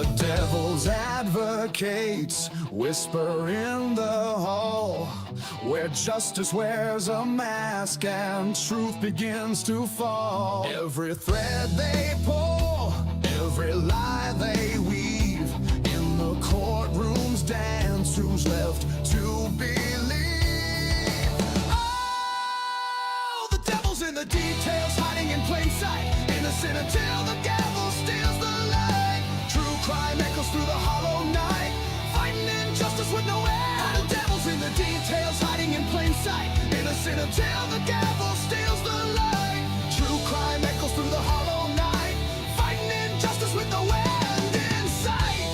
The devil's advocates whisper in the hall, where justice wears a mask and truth begins to fall. Every thread they pull, every lie they weave, in the courtroom's dance, who's left to believe? Oh, the devil's in the details, hiding in plain sight, innocent until the gavel steals the light. True crime echoes through the hollow night, fighting injustice with no end. The devil's in the details, hiding in plain sight, innocent until the gavel steals the light. True crime echoes through the hollow night, fighting injustice with no end in sight.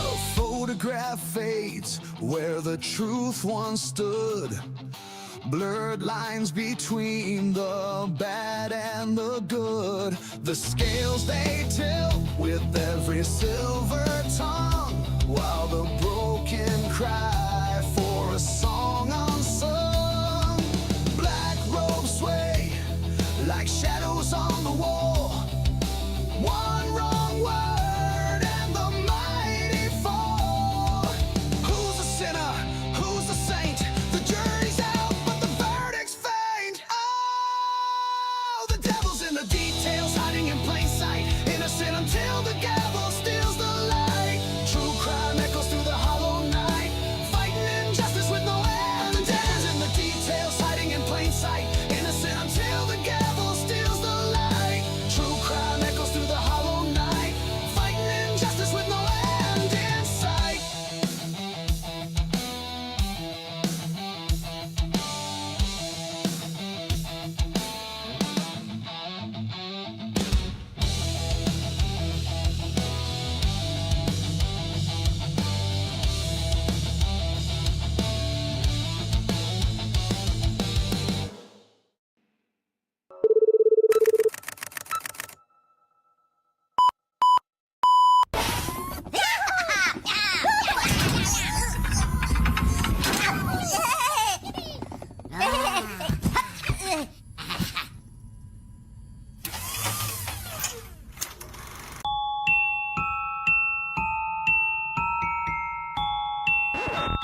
A photograph fades where the truth once stood. Blurred lines between the bad and the good. The scales they tilt with every silver tongue, while the broken cry for a song unsung. Black robes sway like shadows on the wall. One wrong word and the mighty fall. Who's a sinner? Who's a saint? The jury's out, but the verdict's faint. Oh, the devil's in the details, hiding in plain sight, innocent until the gavel steals the light. True crime echoes through the hollow night, fighting injustice with no end. The devil's in the details, hiding in plain sight, innocent until the gavel steals the light. True crime echoes through the hollow night, fighting injustice with no end in sight.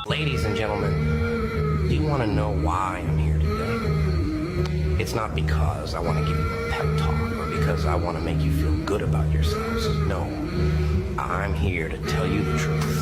Ladies and gentlemen, do you want to know why I'm here today? It's not because I want to give you a pep talk or because I want to make you feel good about yourselves. No, I'm here to tell you the truth.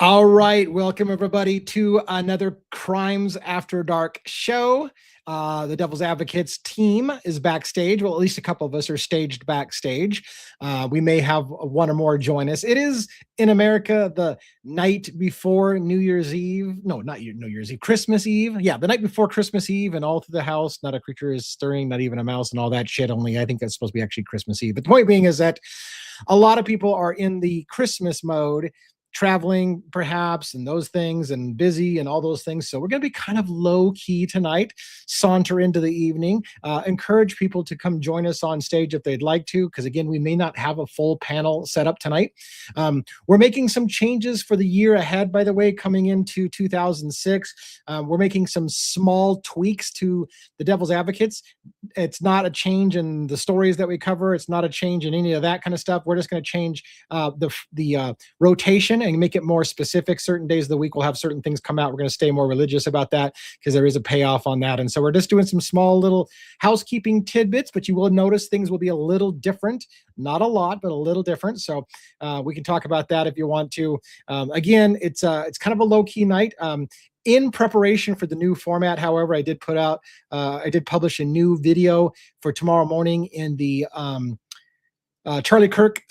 All right, welcome everybody to another Crimes After Dark show. The Devil's Advocates team is backstage. Well, at least a couple of us are staged backstage. We may have one or more join us. It is in America the night before New Year's Eve. No, not New Year's Eve, Christmas Eve. Yeah, the night before Christmas Eve, and all through the house, not a creature is stirring, not even a mouse, and all that shit. Only I think that's supposed to be actually Christmas Eve. But the point being is that a lot of people are in the Christmas mode, traveling perhaps, and those things, and busy and all those things. So we're going to be kind of low key tonight, saunter into the evening, encourage people to come join us on stage if they'd like to, because again, we may not have a full panel set up tonight. We're making some changes for the year ahead, by the way, coming into 2006. We're making some small tweaks to the Devil's Advocates. It's not a change in the stories that we cover. It's not a change in any of that kind of stuff. We're just going to change the rotation and make it more specific. Certain days of the week we'll have certain things come out. We're going to stay more religious about that because there is a payoff on that. And so we're just doing some small little housekeeping tidbits, but you will notice things will be a little different. Not a lot, but a little different. So we can talk about that if you want to. Again, it's kind of a low-key night. In preparation for the new format, however, I did publish a new video for tomorrow morning in the Charlie Kirk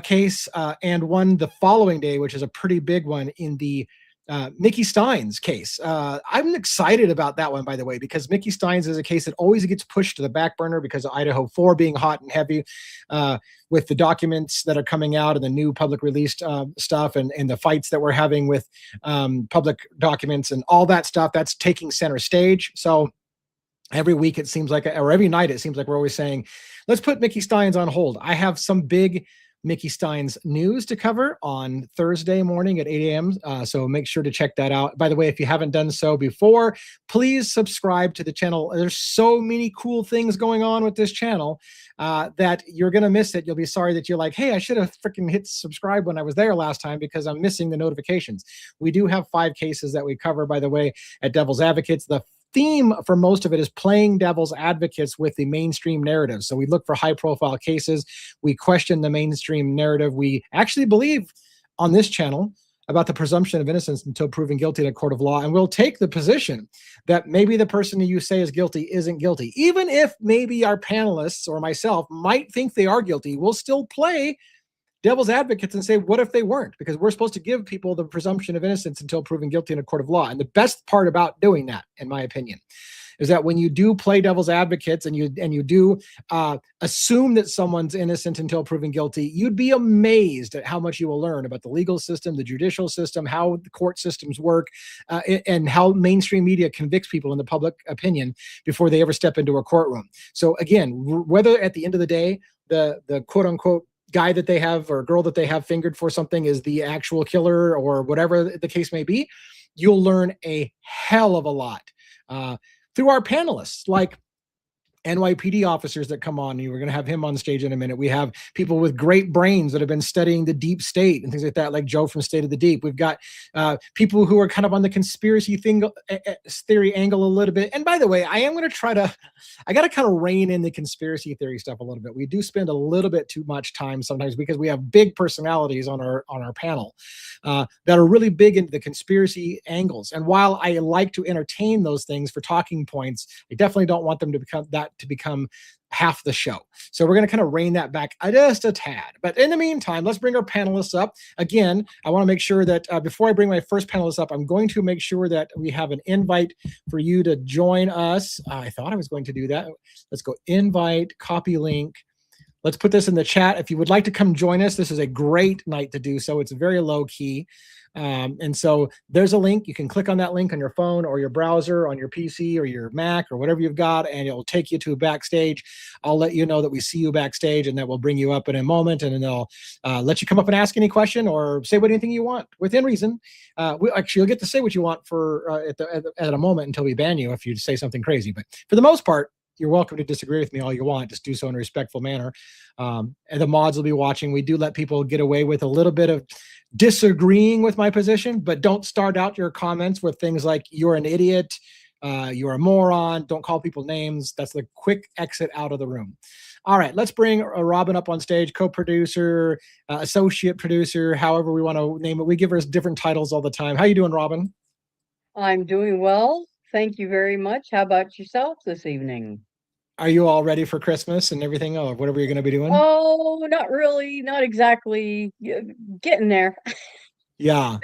case, and one the following day, which is a pretty big one in the Mickey Stein's case. I'm excited about that one, by the way, because Mickey Stein's is a case that always gets pushed to the back burner because of Idaho 4 being hot and heavy with the documents that are coming out and the new public released stuff and the fights that we're having with public documents and all that stuff. That's taking center stage. So every week it seems like, or every night it seems like we're always saying, let's put Mickey Stein's on hold. I have some big Mickey Stein's news to cover on Thursday morning at 8 a.m. So make sure to check that out. By the way, if you haven't done so before, please subscribe to the channel. There's so many cool things going on with this channel that you're going to miss it. You'll be sorry that you're like, hey, I should have freaking hit subscribe when I was there last time because I'm missing the notifications. We do have 5 cases that we cover, by the way, at Devil's Advocates. The theme for most of it is playing devil's advocates with the mainstream narrative. So we look for high profile cases. We question the mainstream narrative. We actually believe on this channel about the presumption of innocence until proven guilty in a court of law. And we'll take the position that maybe the person who you say is guilty isn't guilty. Even if maybe our panelists or myself might think they are guilty, we'll still play devil's advocates and say, what if they weren't? Because we're supposed to give people the presumption of innocence until proven guilty in a court of law. And the best part about doing that, in my opinion, is that when you do play devil's advocates and you do assume that someone's innocent until proven guilty, you'd be amazed at how much you will learn about the legal system, the judicial system, how the court systems work, and how mainstream media convicts people in the public opinion before they ever step into a courtroom. So again, whether at the end of the day, the quote unquote guy that they have or girl that they have fingered for something is the actual killer or whatever the case may be, you'll learn a hell of a lot through our panelists, like NYPD officers that come on. We're going to have him on stage in a minute. We have people with great brains that have been studying the deep state and things like that, like Joe from State of the Deep. We've got people who are kind of on the conspiracy theory angle a little bit. And by the way, I got to kind of rein in the conspiracy theory stuff a little bit. We do spend a little bit too much time sometimes because we have big personalities on our panel that are really big into the conspiracy angles. And while I like to entertain those things for talking points, I definitely don't want them to become half the show. So we're going to kind of rein that back just a tad. But in the meantime, let's bring our panelists up. Again, I want to make sure that before I bring my first panelist up, I'm going to make sure that we have an invite for you to join us. I thought I was going to do that. Let's go invite, copy link. Let's put this in the chat. If you would like to come join us, this is a great night to do so. It's very low key. And so there's a link. You can click on that link on your phone or your browser, on your PC or your Mac or whatever you've got, and it'll take you to backstage. I'll let you know that we see you backstage, and that will bring you up in a moment, and then they'll let you come up and ask any question or say anything you want within reason. You'll get to say what you want for at a moment until we ban you if you say something crazy. But for the most part, you're welcome to disagree with me all you want. Just do so in a respectful manner. And the mods will be watching. We do let people get away with a little bit of disagreeing with my position, but don't start out your comments with things like you're an idiot, you're a moron. Don't call people names. That's the quick exit out of the room. All right, let's bring Robin up on stage, co-producer, associate producer, however we want to name it. We give her different titles all the time. How you doing, Robin? I'm doing well. Thank you very much. How about yourself this evening? Are you all ready for Christmas and everything, or whatever you're going to be doing? Oh, not really. Not exactly. Getting there. Yeah.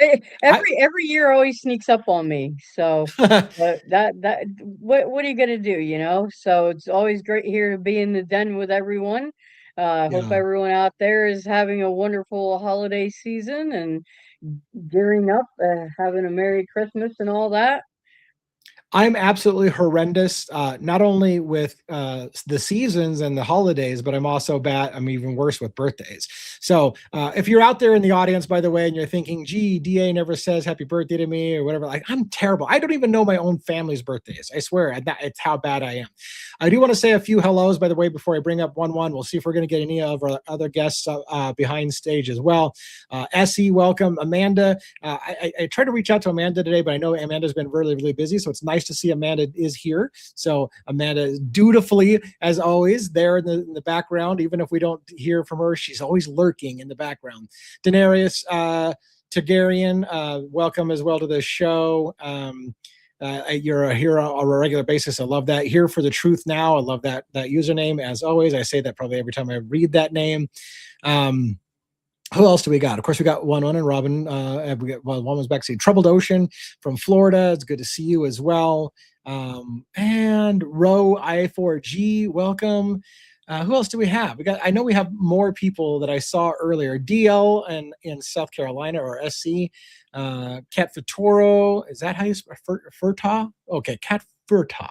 Every year always sneaks up on me. So what are you gonna do? You know. So it's always great here to be in the den with everyone. Hope everyone out there is having a wonderful holiday season and gearing up, having a Merry Christmas and all that. I'm absolutely horrendous, not only with the seasons and the holidays, but I'm also bad. I'm even worse with birthdays. So if you're out there in the audience, by the way, and you're thinking, gee, DA never says happy birthday to me or whatever, like, I'm terrible. I don't even know my own family's birthdays. I swear, it's how bad I am. I do want to say a few hellos, by the way, before I bring up 1-1. We'll see if we're going to get any of our other guests behind stage as well. Essie, welcome. Amanda, I tried to reach out to Amanda today, but I know Amanda's been really, really busy. So it's nice to see Amanda is here. So Amanda is dutifully, as always, there in the background. Even if we don't hear from her, she's always lurking in the background. Daenerys Targaryen, welcome as well to the show. You're here on a regular basis. I love that. Here for the truth now. I love that username. As always, I say that probably every time I read that name. Who else do we got? Of course, we got one and Robin. One was backstage. Troubled Ocean from Florida. It's good to see you as well. And Row I4G, welcome. Who else do we have? I know we have more people that I saw earlier. DL in South Carolina, or SC. Cat Fitoro, is that how you spell Furta? Okay, Cat Furta.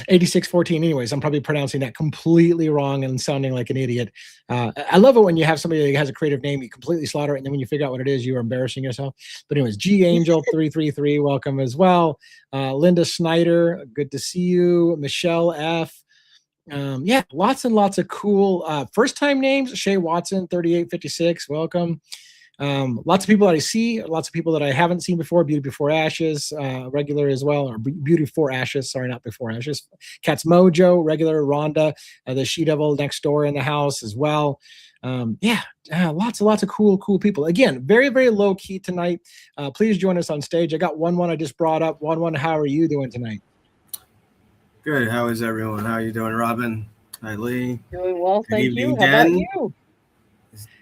8614. Anyways, I'm probably pronouncing that completely wrong and sounding like an idiot. I love it when you have somebody that has a creative name, you completely slaughter it, and then when you figure out what it is, you are embarrassing yourself. But anyways, G Angel 333, welcome as well. Linda Snyder, good to see you. Michelle F. Yeah, lots and lots of cool first time names. Shay Watson 3856, welcome. Lots of people that I see, lots of people that I haven't seen before. Beauty Before Ashes, regular as well, or Beauty for Ashes. Sorry, not Before Ashes. Cat's Mojo, regular. Rhonda, the She Devil next door in the house as well. Lots and lots of cool people. Again, very, very low key tonight. Please join us on stage. I got one I just brought up. One, how are you doing tonight? Good. How is everyone? How are you doing, Robin? Hi, Lee. Doing well, Good thank evening, you. How about Dan. you?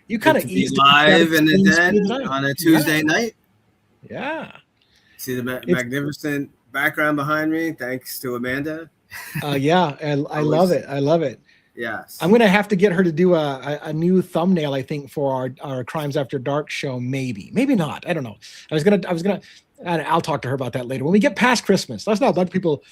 You kind Good of to be live in the den on a Tuesday night. Yeah. See the magnificent background behind me, thanks to Amanda. Yeah, and I love it. I love it. Yes. I'm gonna have to get her to do a new thumbnail, I think, for our Crimes After Dark show. Maybe not. I don't know. I'll talk to her about that later when we get past Christmas. Let's not bug people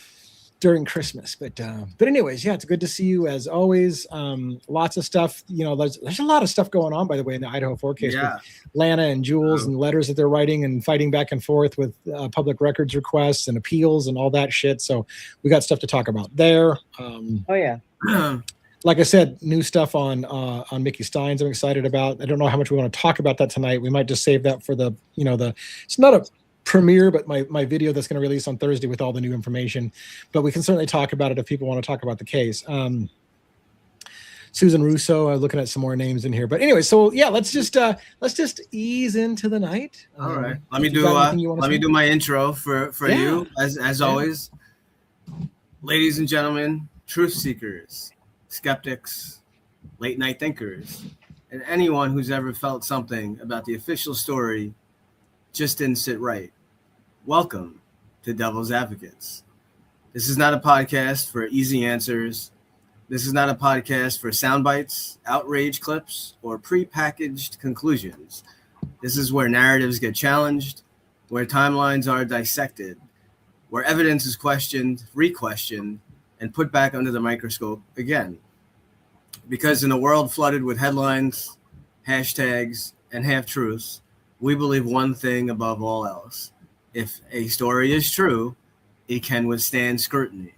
during Christmas, but anyways, yeah, it's good to see you as always. Lots of stuff, there's a lot of stuff going on, by the way, in the Idaho 4 case with Lana and Jules and letters that they're writing and fighting back and forth with public records requests and appeals and all that shit. So we got stuff to talk about there. Like I said, new stuff on Mickey Steins I'm excited about. I don't know how much we want to talk about that tonight. We might just save that for it's not a premiere, but my video that's going to release on Thursday with all the new information. But we can certainly talk about it if people want to talk about the case. Susan Russo, I'm looking at some more names in here. But anyway, so yeah, let's just ease into the night. All right. Let me do my intro for you as always. Ladies and gentlemen, truth seekers, skeptics, late night thinkers, and anyone who's ever felt something about the official story just didn't sit right. Welcome to Devil's Advocates. This is not a podcast for easy answers. This is not a podcast for sound bites, outrage clips, or pre-packaged conclusions. This is where narratives get challenged, where timelines are dissected, where evidence is questioned, re-questioned, and put back under the microscope again. Because in a world flooded with headlines, hashtags, and half-truths, we believe one thing above all else. If a story is true, it can withstand scrutiny.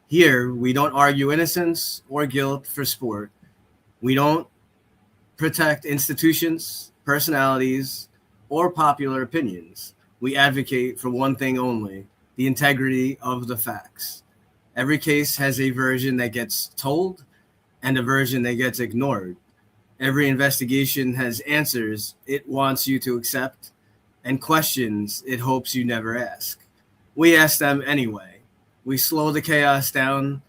Here, we don't argue innocence or guilt for sport. We don't protect institutions, personalities, or popular opinions. We advocate for one thing only, the integrity of the facts. Every case has a version that gets told and a version that gets ignored. Every investigation has answers it wants you to accept and questions it hopes you never ask. We ask them anyway. We slow the chaos down.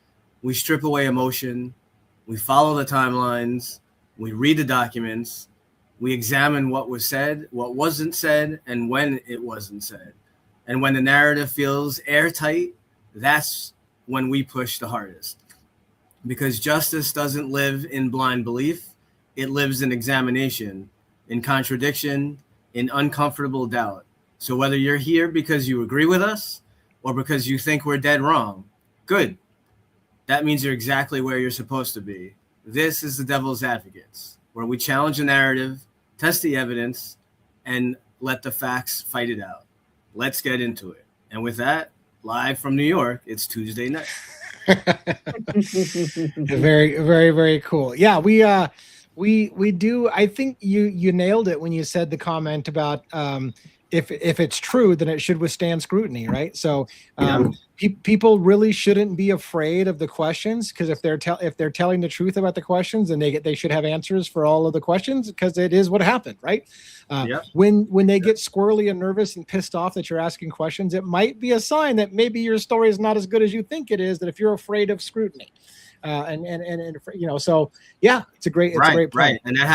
We strip away emotion. We follow the timelines. We read the documents. We examine what was said, what wasn't said, and when it wasn't said. And when the narrative feels airtight, that's when we push the hardest. Because justice doesn't live in blind belief. It lives in examination, in contradiction, in uncomfortable doubt. So whether you're here because you agree with us or because you think we're dead wrong, good. That means you're exactly where you're supposed to be. This is the Devil's Advocates, where we challenge the narrative, test the evidence, and let the facts fight it out. Let's get into it. And with that, live from New York, it's Tuesday night. Very, very, very cool. Yeah, we do. I think you nailed it when you said the comment about if it's true, then it should withstand scrutiny, right? So people really shouldn't be afraid of the questions, because if they're telling the truth about the questions, then they should have answers for all of the questions, because it is what happened, right? When they get squirrely and nervous and pissed off that you're asking questions, it might be a sign that maybe your story is not as good as you think it is, that if you're afraid of scrutiny. And so it's a great point. Right. And that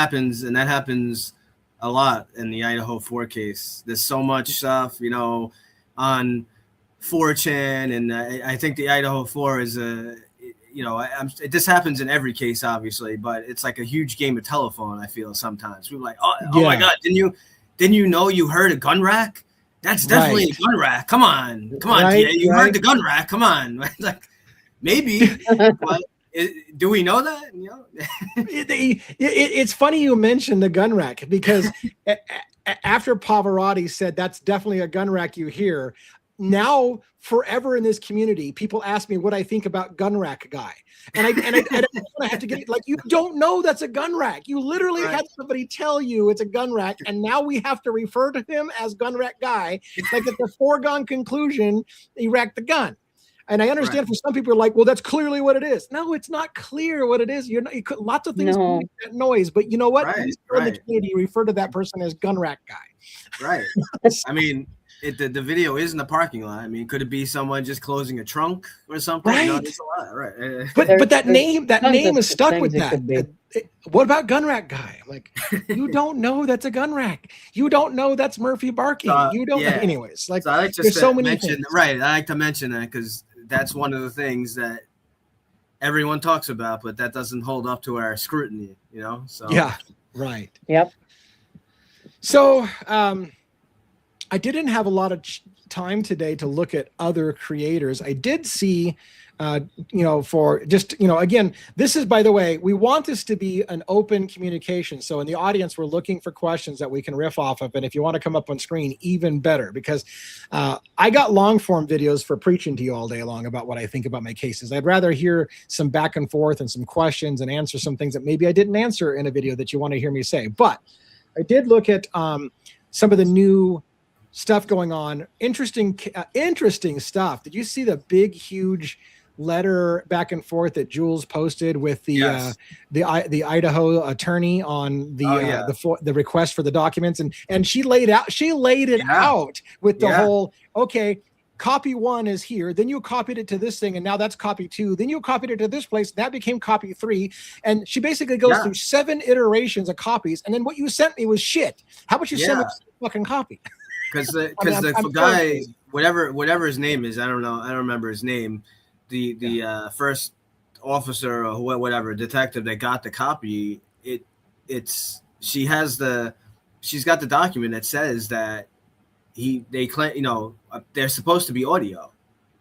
happens a lot in the Idaho 4 case. There's so much stuff, on 4chan, and I think the Idaho 4 is this happens in every case, obviously, but it's like a huge game of telephone. I feel sometimes we're like, oh my God, didn't you know you heard a gun rack? That's definitely a gun rack. Come on, TA, you heard the gun rack. Come on, like maybe. But do we know that? It's funny you mentioned the gun rack, because after Pavarotti said that's definitely a gun rack, you hear now forever in this community, people ask me what I think about gun rack guy, and I have to get like, you don't know that's a gun rack. You literally had somebody tell you it's a gun rack, and now we have to refer to him as gun rack guy, like it's a foregone conclusion he racked the gun. And I understand for some people are like, well, that's clearly what it is. No, it's not clear what it is. Lots of things can make that noise, but you know what? In the community, you refer to that person as gun rack guy. Right. I mean, the video is in the parking lot. I mean, could it be someone just closing a trunk or something? Right. There's a lot. Right. But that name is stuck with that. What about gun rack guy? Like, you don't know that's a gun rack. You don't know that's Murphy barking. You don't know. Anyways, like, so I like to there's so many things. Right. I like to mention that because that's one of the things that everyone talks about, but that doesn't hold up to our scrutiny, So right. Yep. So I didn't have a lot of time today to look at other creators. I did see, for just, again, this is, by the way, we want this to be an open communication. So in the audience, we're looking for questions that we can riff off of. And if you want to come up on screen, even better, because I got long form videos for preaching to you all day long about what I think about my cases. I'd rather hear some back and forth and some questions and answer some things that maybe I didn't answer in a video that you want to hear me say. But I did look at some of the new stuff going on. Interesting stuff. Did you see the big, huge letter back and forth that Jules posted with the Idaho attorney on the request for the documents, and she laid it out with the whole, okay, copy 1 is here, then you copied it to this thing, and now that's copy 2, then you copied it to this place, that became copy 3, and she basically goes through 7 iterations of copies, and then what you sent me was shit. How about you send me a fucking copy? Because the guy, whatever his name is, I don't know, I don't remember his name. The first officer or whatever detective that got the copy, she's got the document that says that they claim, they're supposed to be audio.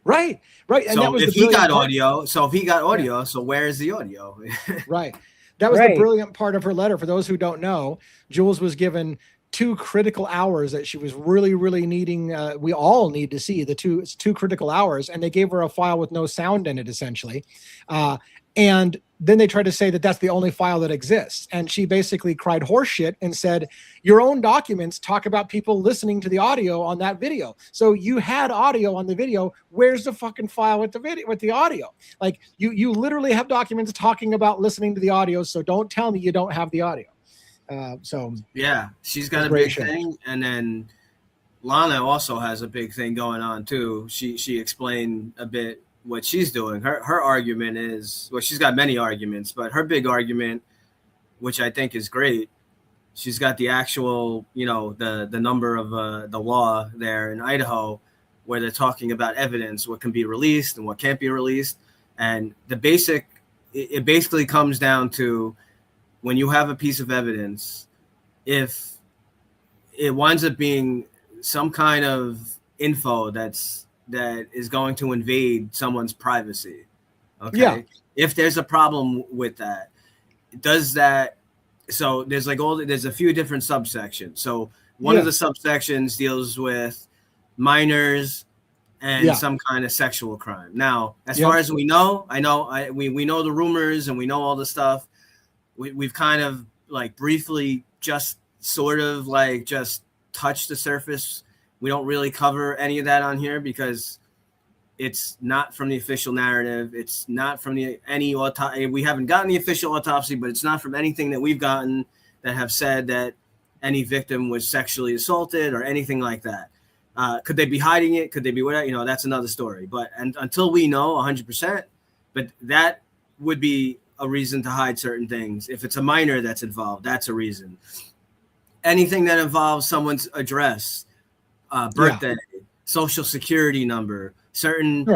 Right. And so that was if he got audio, so where is the audio? Right. That was the brilliant part of her letter. For those who don't know, Jules was given 2 critical hours that she was really, really needing. We all need to see it's 2 critical hours, and they gave her a file with no sound in it, essentially. And then they tried to say that that's the only file that exists. And she basically cried horseshit and said, your own documents talk about people listening to the audio on that video. So you had audio on the video. Where's the fucking file with the video, with the audio? Like, you literally have documents talking about listening to the audio. So don't tell me you don't have the audio. She's got a big thing, and then Lana also has a big thing going on too. She explained a bit what she's doing. Her argument is, well, she's got many arguments, but her big argument, which I think is great, she's got the actual, the number of the law there in Idaho, where they're talking about evidence, what can be released and what can't be released, and it basically comes down to, when you have a piece of evidence, if it winds up being some kind of info that is going to invade someone's privacy, okay? If there's a problem with that, so there's a few different subsections. So one of the subsections deals with minors and some kind of sexual crime. Now, as far as we know, we know the rumors and we know all the stuff. We've kind of like briefly just sort of like just touched the surface We don't really cover any of that on here because it's not from the official narrative. It's not from any autopsy. We haven't gotten the official autopsy, but it's not from anything that we've gotten that have said that any victim was sexually assaulted or anything like that. Could they be hiding it? Could they be whatever? You know, that's another story. But until we know 100%, but that would be a reason to hide certain things. If it's a minor that's involved, that's a reason. Anything that involves someone's address, birthday, social security number, certain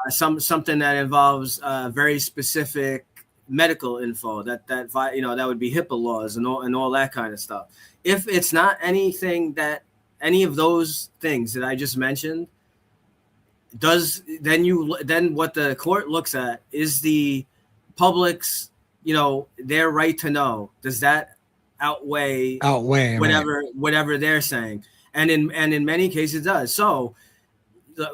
something that involves very specific medical info that would be HIPAA laws and all that kind of stuff. If it's not anything that any of those things that I just mentioned then what the court looks at is the public's, their right to know. Does that outweigh whatever they're saying? And in many cases it does. So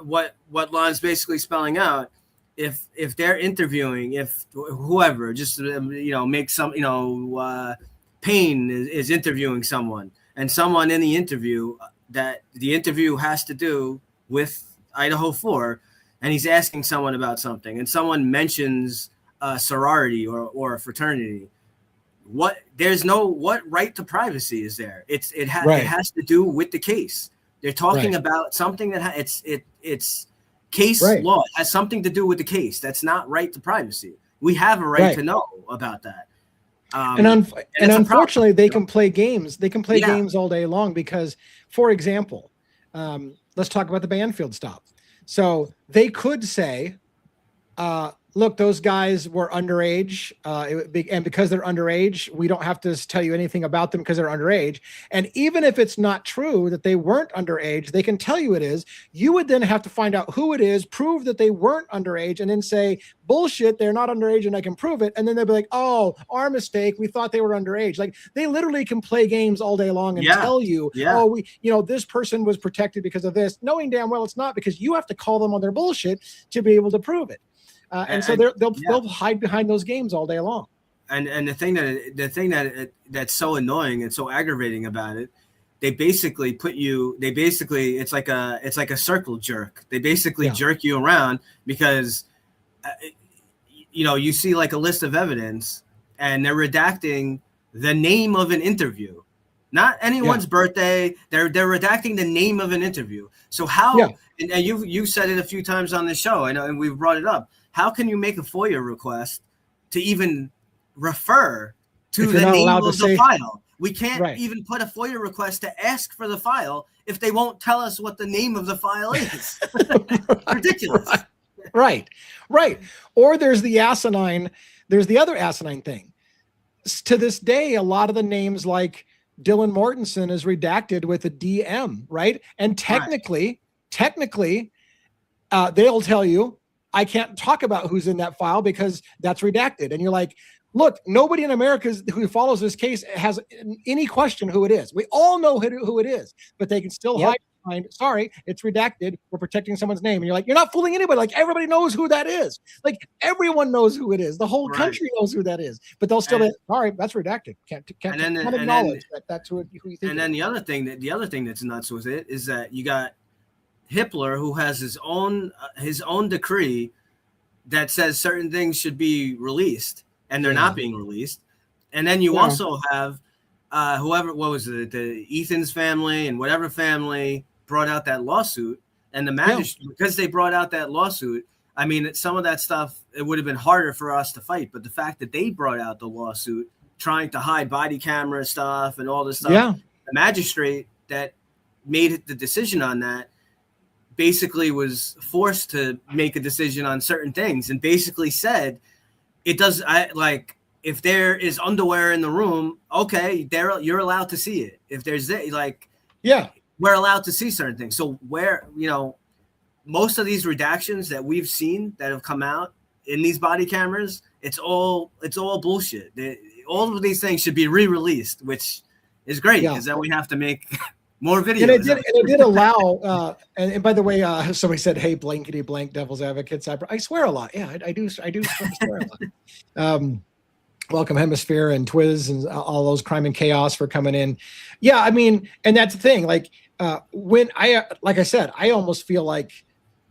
what Lon's basically spelling out, if they're interviewing, if whoever just make some Payne is interviewing someone, and someone in the interview that the interview has to do with Idaho 4, and he's asking someone about something, and someone mentions a sorority or a fraternity, what right to privacy is there? It has to do with the case. They're talking about something that it's case law. It has something to do with the case. That's not right to privacy. We have a right to know about that. And unfortunately, they can play games. They can play games all day long because, for example, let's talk about the Banfield stop. So they could say, look, those guys were underage, and because they're underage, we don't have to tell you anything about them because they're underage. And even if it's not true that they weren't underage, they can tell you it is. You would then have to find out who it is, prove that they weren't underage, and then say, bullshit, they're not underage and I can prove it. And then they'll be like, oh, our mistake. We thought they were underage. Like, they literally can play games all day long and tell you, oh, this person was protected because of this, knowing damn well it's not, because you have to call them on their bullshit to be able to prove it. So they'll hide behind those games all day long. And the thing that's so annoying and so aggravating about it, it's like a circle jerk. They basically jerk you around because you see like a list of evidence and they're redacting the name of an interview, not anyone's birthday. They're redacting the name of an interview. So how? And you said it a few times on the show. I know, and we've brought it up. How can you make a FOIA request to even refer to the name of the file? We can't even put a FOIA request to ask for the file if they won't tell us what the name of the file is. Ridiculous. Right. Or there's the other asinine thing. To this day, a lot of the names like Dylan Mortensen is redacted with a DM, right? And technically, they'll tell you, I can't talk about who's in that file because that's redacted. And you're like, look, nobody in America who follows this case has any question who it is. We all know who it is, but they can still hide behind, sorry, it's redacted. We're protecting someone's name. And you're like, you're not fooling anybody. Like, everybody knows who that is. Like, everyone knows who it is. The whole country knows who that is, but they'll still be, sorry, that's redacted. Can't acknowledge that that's who you think. And then the other thing that's nuts with it is that you got Hippler, who has his own decree that says certain things should be released, and they're not being released. And then you also have the Ethan's family and whatever family brought out that lawsuit, and the magistrate, because they brought out that lawsuit, I mean, some of that stuff, it would have been harder for us to fight, but the fact that they brought out the lawsuit trying to hide body camera stuff and all this stuff, the magistrate that made the decision on that basically was forced to make a decision on certain things, and basically said, if there is underwear in the room, okay, you're allowed to see it. If there's we're allowed to see certain things. So most of these redactions that we've seen that have come out in these body cameras, it's all bullshit. All of these things should be re-released, which is great because then we have to make more videos. And it did allow, and by the way, somebody said, hey, blankety blank devil's advocates. I swear a lot. Yeah, I do swear a lot. Welcome Hemisphere and Twiz and all those Crime and Chaos for coming in. Yeah, I mean, and that's the thing. Like when like I said, I almost feel like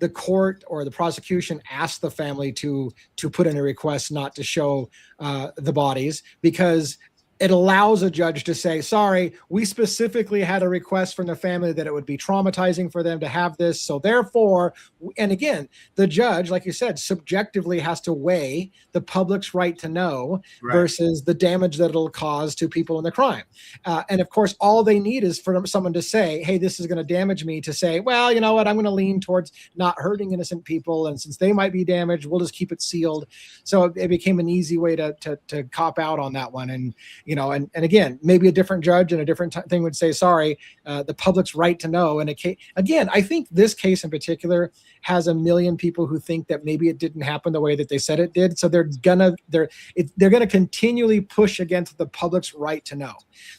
the court or the prosecution asked the family to put in a request not to show the bodies, because it allows a judge to say, sorry, we specifically had a request from the family that it would be traumatizing for them to have this. So therefore, and again, the judge, like you said, subjectively has to weigh the public's right to know versus the damage that it'll cause to people in the crime. And of course, all they need is for someone to say, hey, this is going to damage me, to say, well, you know what, I'm going to lean towards not hurting innocent people. And since they might be damaged, we'll just keep it sealed. So it became an easy way to cop out on that one. And and again, maybe a different judge and a different thing would say, sorry, the public's right to know. And again, I think this case in particular has a million people who think that maybe it didn't happen the way that they said it did. So they're gonna continually push against the public's right to know,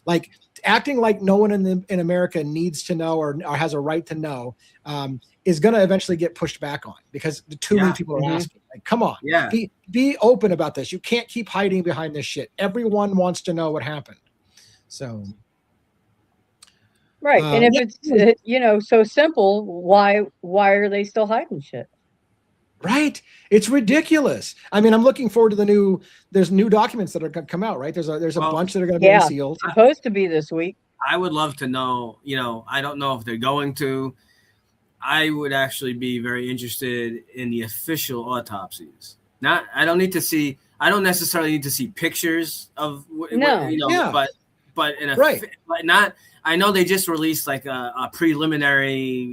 like acting like no one in America needs to know or has a right to know. Is going to eventually get pushed back on, because too many people are asking. Like, come on, be open about this. You can't keep hiding behind this shit. Everyone wants to know what happened. So, right, and if it's so simple, why are they still hiding shit? Right, it's ridiculous. I mean, I'm looking forward to there's new documents that are going to come out. Right, there's a bunch that are going to be unsealed. Supposed to be this week. I would love to know. I don't know if they're going to. I would actually be very interested in the official autopsies. I don't necessarily need to see pictures of but in a but not. I know they just released like a preliminary.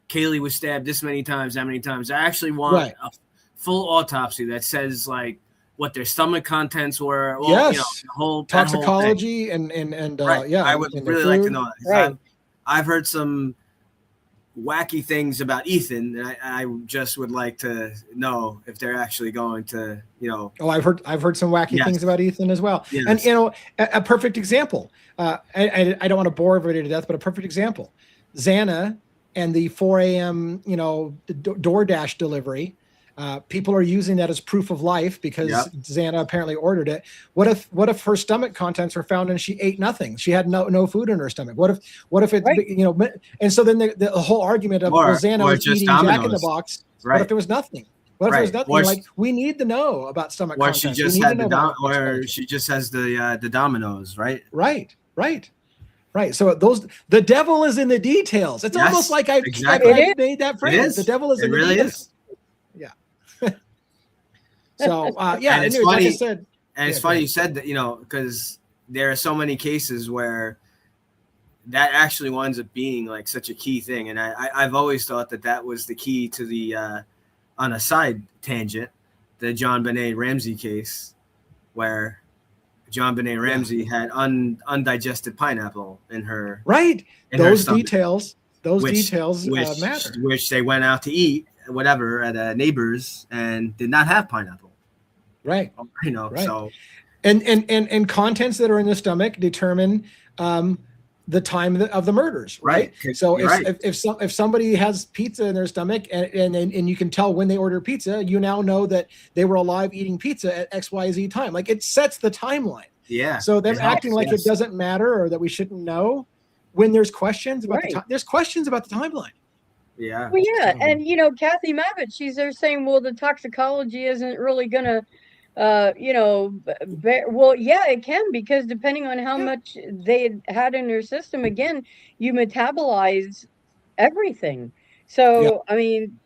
Kaylee was stabbed this many times, that many times. I actually want a full autopsy that says like what their stomach contents were. The whole toxicology and I would really like to know that. Right. I've heard some wacky things about Ethan, and I just would like to know if they're actually going to, I've heard some wacky things about Ethan as well. Yes. And a perfect example. I don't want to bore everybody to death, but a perfect example. Xana and the 4 a.m. DoorDash delivery. People are using that as proof of life because Xana apparently ordered it. What if her stomach contents were found and she ate nothing? She had no food in her stomach. What if it and so then the whole argument of Xana was eating Domino's. Jack in the Box. Right. What if there was nothing? What if there was nothing? Like, we need to know about stomach contents. She just she just has the Domino's, right? Right. So the devil is in the details. It's almost like I made that phrase. The devil is in the details. Yeah. So and it's funny. Like I said, and it's funny you said that, because there are so many cases where that actually winds up being like such a key thing, and I've always thought that was the key to the on a side tangent, the John Benet Ramsey case, where John Benet Ramsey had undigested pineapple in her those details matter, which they went out to eat whatever at a neighbor's and did not have pineapple. Right. So and contents that are in the stomach determine the time of the murders, right? So if somebody has pizza in their stomach and you can tell when they order pizza, you now know that they were alive eating pizza at XYZ time. Like, it sets the timeline. Yeah. So them acting like it doesn't matter or that we shouldn't know when there's questions about there's questions about the timeline. Yeah. Well, yeah, and Kathy Mavett, she's there saying, well, the toxicology isn't really gonna, well, yeah, it can, because depending on how much they had in their system, again, you metabolize everything. So I mean,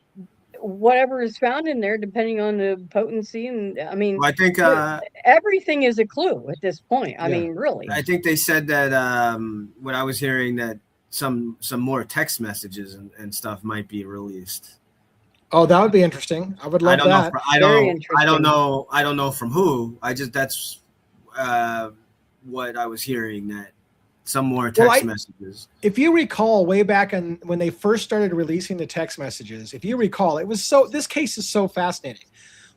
whatever is found in there, depending on the potency, and I mean, I think everything is a clue at this point. I mean, really. I think they said that when I was hearing that some more text messages and stuff might be released. Oh, that would be interesting. I would love that. I don't know from who. That's what I was hearing, that some more text messages. If you recall, way back when they first started releasing the text messages, if you recall, this case is so fascinating.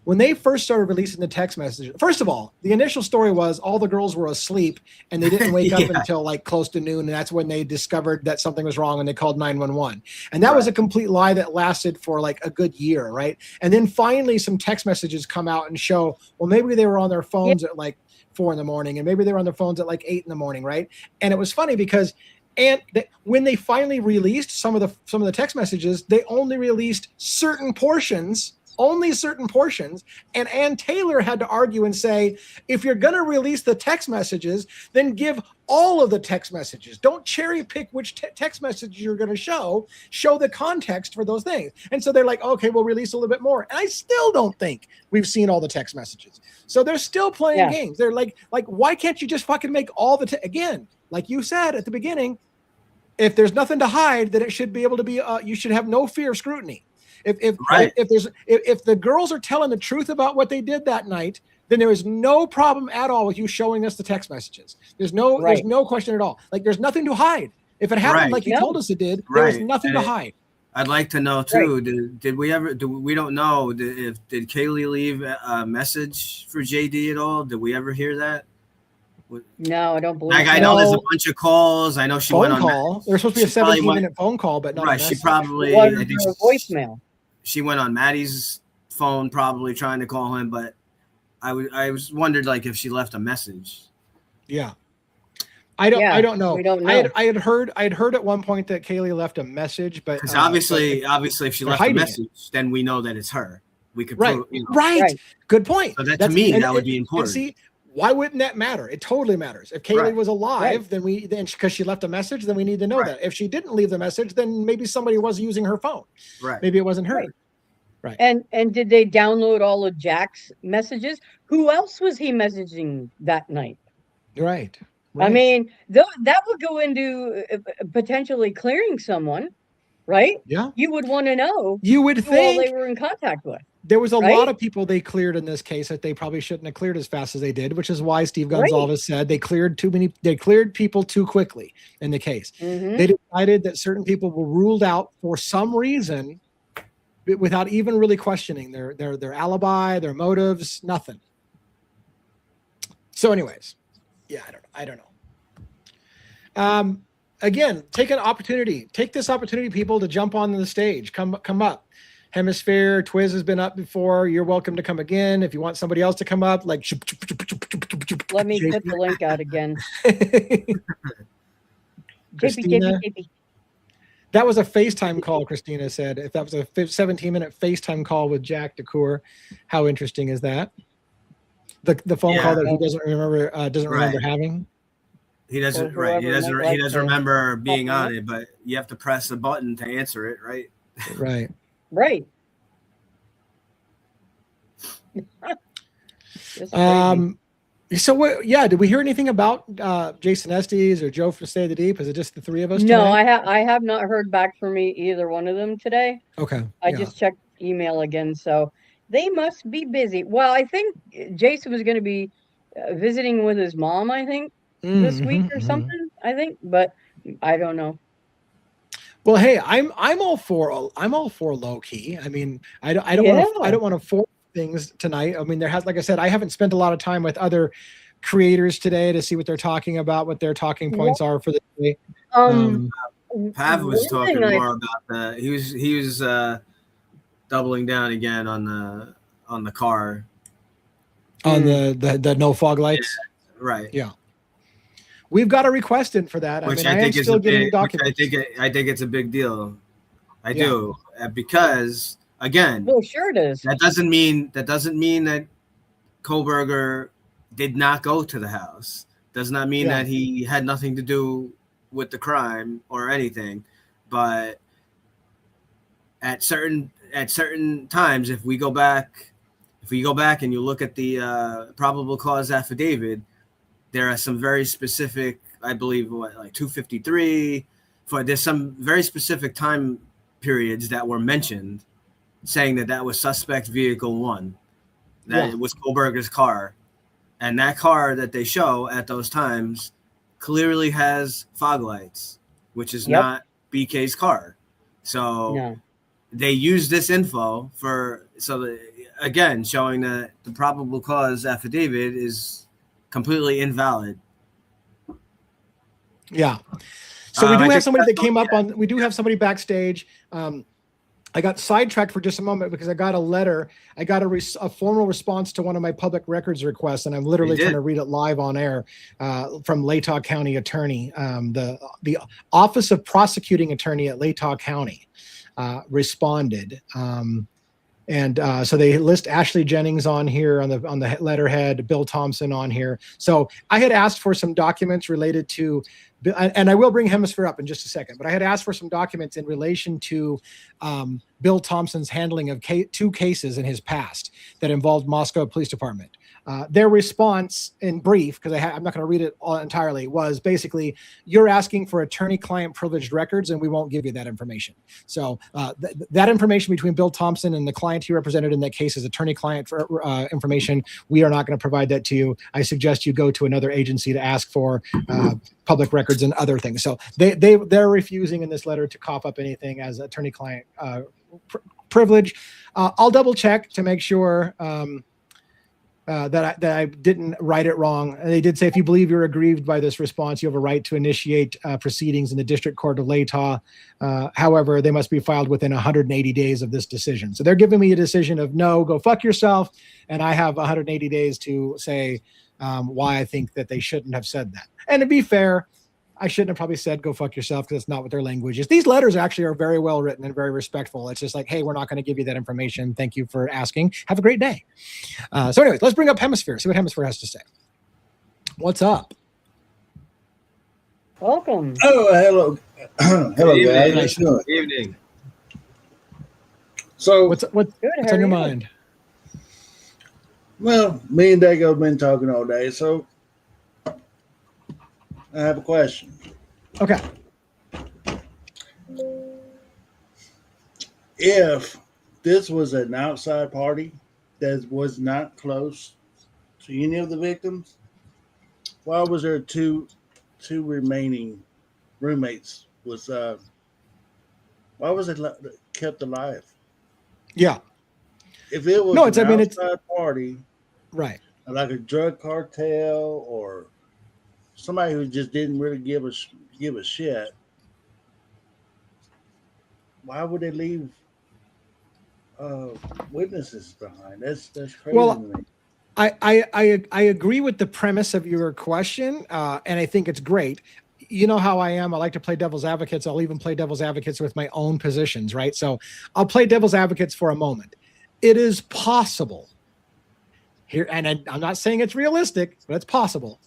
when they first started releasing the text messages, first of all, the initial story was all the girls were asleep and they didn't wake up until like close to noon. And that's when they discovered that something was wrong and they called 911. And that was a complete lie that lasted for like a good year, right? And then finally some text messages come out and show, well, maybe they were on their phones at like 4 a.m. and maybe they were on their phones at like 8 a.m, right? And it was funny because when they finally released some of the text messages, they only released certain portions. And Ann Taylor had to argue and say, if you're going to release the text messages, then give all of the text messages. Don't cherry pick which text message you're going to show the context for those things. And so they're like, okay, we'll release a little bit more. And I still don't think we've seen all the text messages. So they're still playing games. They're like, why can't you just fucking make all again, like you said at the beginning, if there's nothing to hide, then it should be able to be, you should have no fear of scrutiny. If the girls are telling the truth about what they did that night, then there is no problem at all with you showing us the text messages. There's no question at all. Like there's nothing to hide. If it happened like you told us it did, there's nothing to hide. I'd like to know too. Did we ever? We don't know. Did Kaylee leave a message for JD at all? Did we ever hear that? No, I don't believe. Like I know there's a bunch of calls. I know she went on. Call. There's supposed to be a 17-minute phone call, but not right. She probably. I think a voicemail. She went on Maddie's phone, probably trying to call him, but I was wondered like if she left a message. Yeah. I don't know. We don't know. I had heard at one point that Kaylee left a message, but because obviously if she left a message, then we know that it's her. We could prove, right. Good point. So that would be important. See, why wouldn't that matter? It totally matters. If Kaylee was alive, then because she left a message, then we need to know that. If she didn't leave the message, then maybe somebody was using her phone. Right. Maybe it wasn't her. Right. And did they download all of Jack's messages? Who else was he messaging that night? Right. I mean, that would go into potentially clearing someone, right? Yeah. You would want to know. You would think they were in contact with. There was a lot of people they cleared in this case that they probably shouldn't have cleared as fast as they did, which is why Steve Gonzalez said they cleared people too quickly in the case. Mm-hmm. They decided that certain people were ruled out for some reason without even really questioning their alibi, their motives, nothing. So anyways, I don't know. Again, take this opportunity, people, to jump on the stage, come up. Hemisphere, Twiz has been up before. You're welcome to come again. If you want somebody else to come up, like let me put the link out again. JP. That was a FaceTime call, Christina said. If that was a 17-minute FaceTime call with Jack DeCour, how interesting is that? The phone call that he doesn't remember having. He doesn't He doesn't remember being on it, but you have to press a button to answer it, right? Right. Right. So what? Yeah. Did we hear anything about Jason Estes or Joe from Stay the Deep? Is it just the three of us? No, tonight? I have not heard back from either one of them today. Okay. I just checked email again, so they must be busy. Well, I think Jason was going to be visiting with his mom. I think this week or something. I think, but I don't know. Well, hey, I'm all for low key. I mean, I don't want to force things tonight. I mean, like I said, I haven't spent a lot of time with other creators today to see what they're talking about, what their talking points are for the day. Pav was talking more about that. He was doubling down again on the car, on the no fog lights. Yeah, right. Yeah. We've got a request in for that. Which I think is I think it's a big deal. I do, because again, well, sure it is. That doesn't mean that Kohlberger did not go to the house. Does not mean that he had nothing to do with the crime or anything. But at certain times, if we go back and you look at the probable cause affidavit, there are some very specific, I believe, like 253. There's some very specific time periods that were mentioned, saying that was suspect vehicle 1, that it was Kohlberger's car, and that car that they show at those times clearly has fog lights, which is not BK's car. So they use this info again, showing that the probable cause affidavit is completely invalid. Yeah. So we do have somebody that came up on, we do have somebody backstage. I got sidetracked for just a moment because I got a letter. I got a formal response to one of my public records requests, and I'm literally trying to read it live on air from Latah County Attorney. The Office of Prosecuting Attorney at Latah County responded. So they list Ashley Jennings on here on the letterhead, Bill Thompson on here. So I had asked for some documents related to, and I will bring Hemisphere up in just a second, but I had asked for some documents in relation to Bill Thompson's handling of two cases in his past that involved Moscow Police Department. Their response in brief, because I'm not going to read it all entirely, was basically, you're asking for attorney-client privileged records, and we won't give you that information. So that information between Bill Thompson and the client he represented in that case is attorney-client information. We are not going to provide that to you. I suggest you go to another agency to ask for public records and other things. So they're refusing in this letter to cough up anything as attorney-client privilege. I'll double check to make sure that I didn't write it wrong. And they did say, if you believe you're aggrieved by this response, you have a right to initiate proceedings in the District Court of Latah. However, they must be filed within 180 days of this decision. So they're giving me a decision of no, go fuck yourself. And I have 180 days to say why I think that they shouldn't have said that. And to be fair, I shouldn't have probably said go fuck yourself, because that's not what their language is. These letters actually are very well written and very respectful. It's just like, hey, we're not going to give you that information. Thank you for asking. Have a great day. So anyways, let's bring up Hemisphere, see what Hemisphere has to say. What's up? Welcome. Oh, hello. Hello, guys. Nice. Good evening. So what's on your mind? Well, me and Dago have been talking all day, so I have a question. Okay. If this was an outside party that was not close to any of the victims, why was there two remaining roommates? Why was it kept alive? Yeah. If it was outside party, right, like a drug cartel or somebody who just didn't really give a shit, why would they leave witnesses behind? That's crazy to me. I agree with the premise of your question, and I think it's great. You know how I am. I like to play devil's advocates. I'll even play devil's advocates with my own positions, right? So I'll play devil's advocates for a moment. It is possible here, and I'm not saying it's realistic, but it's possible.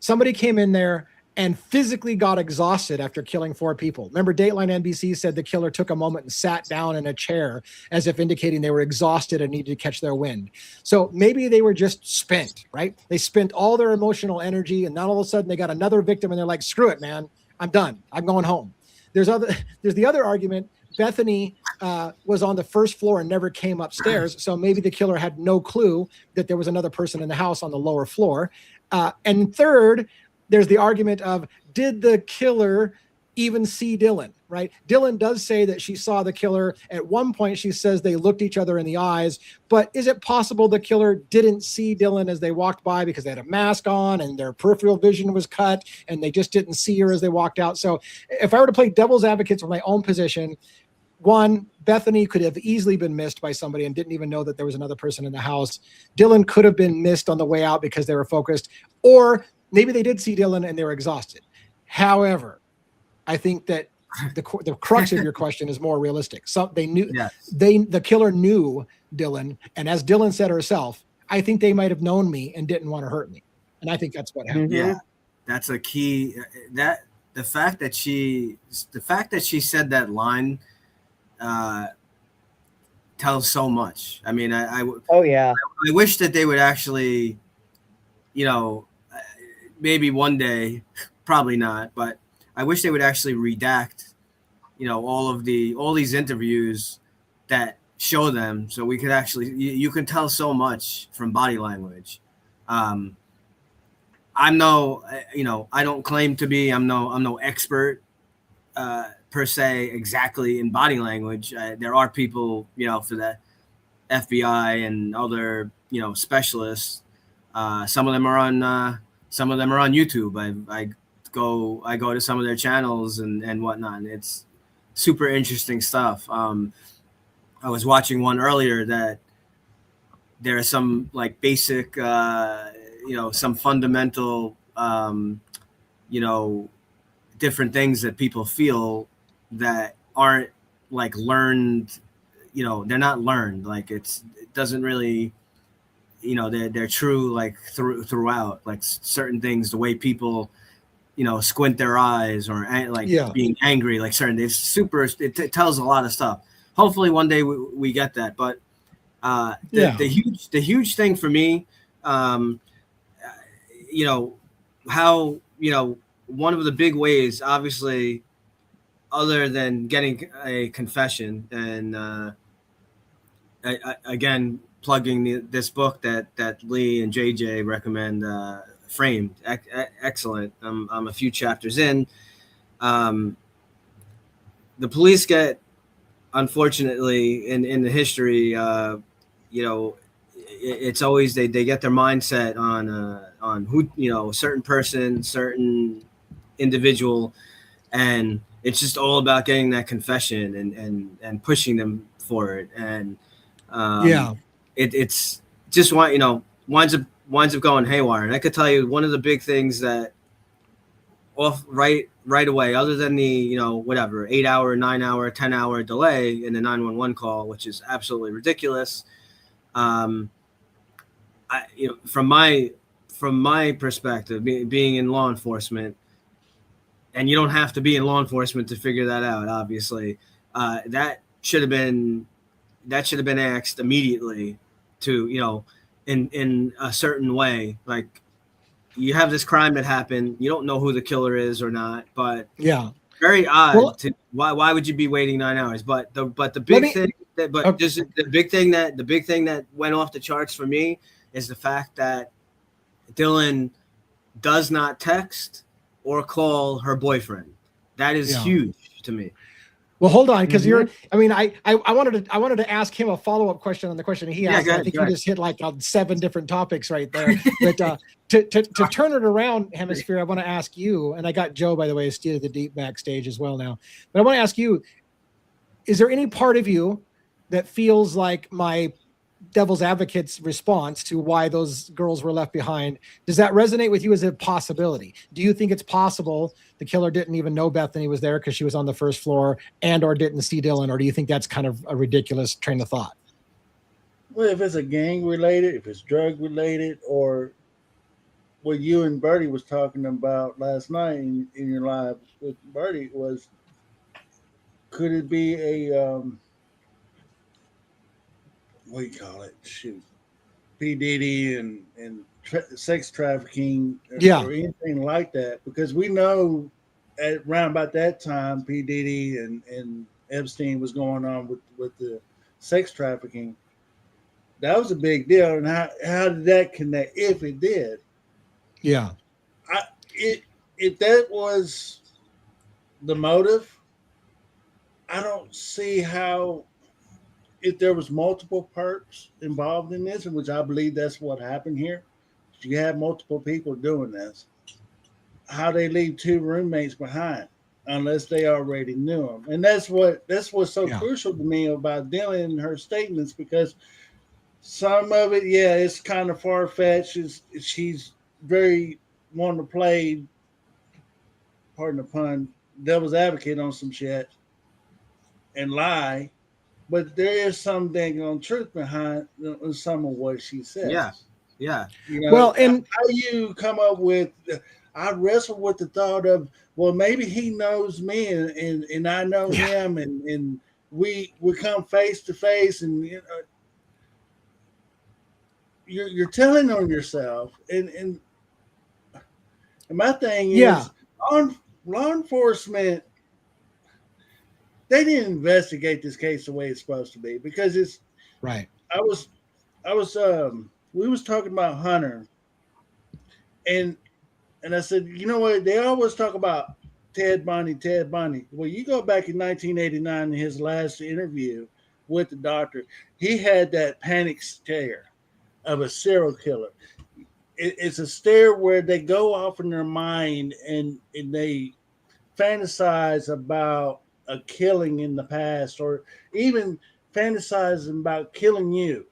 Somebody came in there and physically got exhausted after killing 4 people. Remember, Dateline NBC said the killer took a moment and sat down in a chair as if indicating they were exhausted and needed to catch their wind. So maybe they were just spent, right? They spent all their emotional energy, and then all of a sudden they got another victim and they're like, screw it, man. I'm done. I'm going home. There's the other argument. Bethany was on the first floor and never came upstairs. So maybe the killer had no clue that there was another person in the house on the lower floor. And third, there's the argument of, did the killer even see Dylan, right? Dylan does say that she saw the killer. At one point, she says they looked each other in the eyes. But is it possible the killer didn't see Dylan as they walked by because they had a mask on and their peripheral vision was cut and they just didn't see her as they walked out? So if I were to play devil's advocate from my own position, one, Bethany could have easily been missed by somebody and didn't even know that there was another person in the house. Dylan could have been missed on the way out because they were focused, or maybe they did see Dylan and they were exhausted. However, I think that the crux of your question is more realistic. So they knew, the killer knew Dylan, and as Dylan said herself, I think they might have known me and didn't want to hurt me, and I think that's what happened. Yeah, that's a key. That the fact that she said that line tells so much. I mean, I wish that they would actually, maybe one day, probably not, but I wish they would actually redact, all these interviews that show them, so we could actually, you can tell so much from body language. I'm no, I don't claim to be, I'm no expert per se exactly in body language. There are people, for that. FBI and other, you know, specialists. Some of them are on YouTube. I go to some of their channels and whatnot. And it's super interesting stuff. I was watching one earlier that there are some like basic, you know, some fundamental, you know, different things that people feel that aren't like learned, you know, they're not learned. Like it doesn't really, you know, they're true like throughout, like certain things, the way people, you know, squint their eyes or like being angry, like certain, it's super, it tells a lot of stuff. Hopefully one day we get that. But the huge thing for me, you know, how, you know, one of the big ways, obviously, other than getting a confession, and again, plugging this book that Lee and JJ recommend, Framed, excellent. I'm a few chapters in. The police get, unfortunately, in the history, you know, it's always they get their mindset on who, you know, certain person, certain individual, and it's just all about getting that confession and pushing them for it. And it's just you know, winds up going haywire. And I could tell you one of the big things that right away, other than the, you know, whatever 8 hour, 9 hour, 10 hour delay in the 911 call, which is absolutely ridiculous. You know, from my perspective, being in law enforcement, and you don't have to be in law enforcement to figure that out, obviously, that should have been asked immediately to, you know, in a certain way. Like, you have this crime that happened, you don't know who the killer is or not, but very odd. Why would you be waiting 9 hours? But the big thing that went off the charts for me is the fact that Dylan does not text or call her boyfriend. That is huge to me. Well, hold on, because I mean, I wanted to ask him a follow-up question on the question he asked. I think you just hit like on 7 different topics right there. But to turn it around, Hemisphere, I want to ask you, and I got Joe, by the way, Steal the Deep backstage as well now. But I want to ask you, is there any part of you that feels like my devil's advocate's response to why those girls were left behind, does that resonate with you as a possibility? Do you think it's possible the killer didn't even know Bethany was there because she was on the first floor, and or didn't see Dylan? Or do you think that's kind of a ridiculous train of thought? Well, if it's a gang related, if it's drug related, or what you and Bertie was talking about last night in your live with Bertie was, could it be a what do you call it? Shoot, P. Diddy and sex trafficking, or anything like that? Because we know at around about that time, P. Diddy and Epstein was going on with the sex trafficking. That was a big deal. And how did that connect? If it did, if that was the motive, I don't see how. If there was multiple perps involved in this, in which I believe that's what happened here, you have multiple people doing this, how they leave 2 roommates behind unless they already knew them. And that's what's so crucial to me about Dylan and her statements, because some of it, it's kind of far-fetched. She's very wanting to play, pardon the pun, devil's advocate on some shit and lie. But there is some dang on truth behind some of what she says. Yeah. You know, well, and how you come up with, I wrestle with the thought of, well, maybe he knows me and I know him, and we come face to face, and you know, you're telling on yourself. And my thing is, law enforcement, they didn't investigate this case the way it's supposed to be, because it's right. We was talking about Hunter, and I said, you know what? They always talk about Ted Bundy. Well, you go back in 1989 in his last interview with the doctor, he had that panic stare of a serial killer. It's a stare where they go off in their mind and they fantasize about a killing in the past, or even fantasizing about killing you,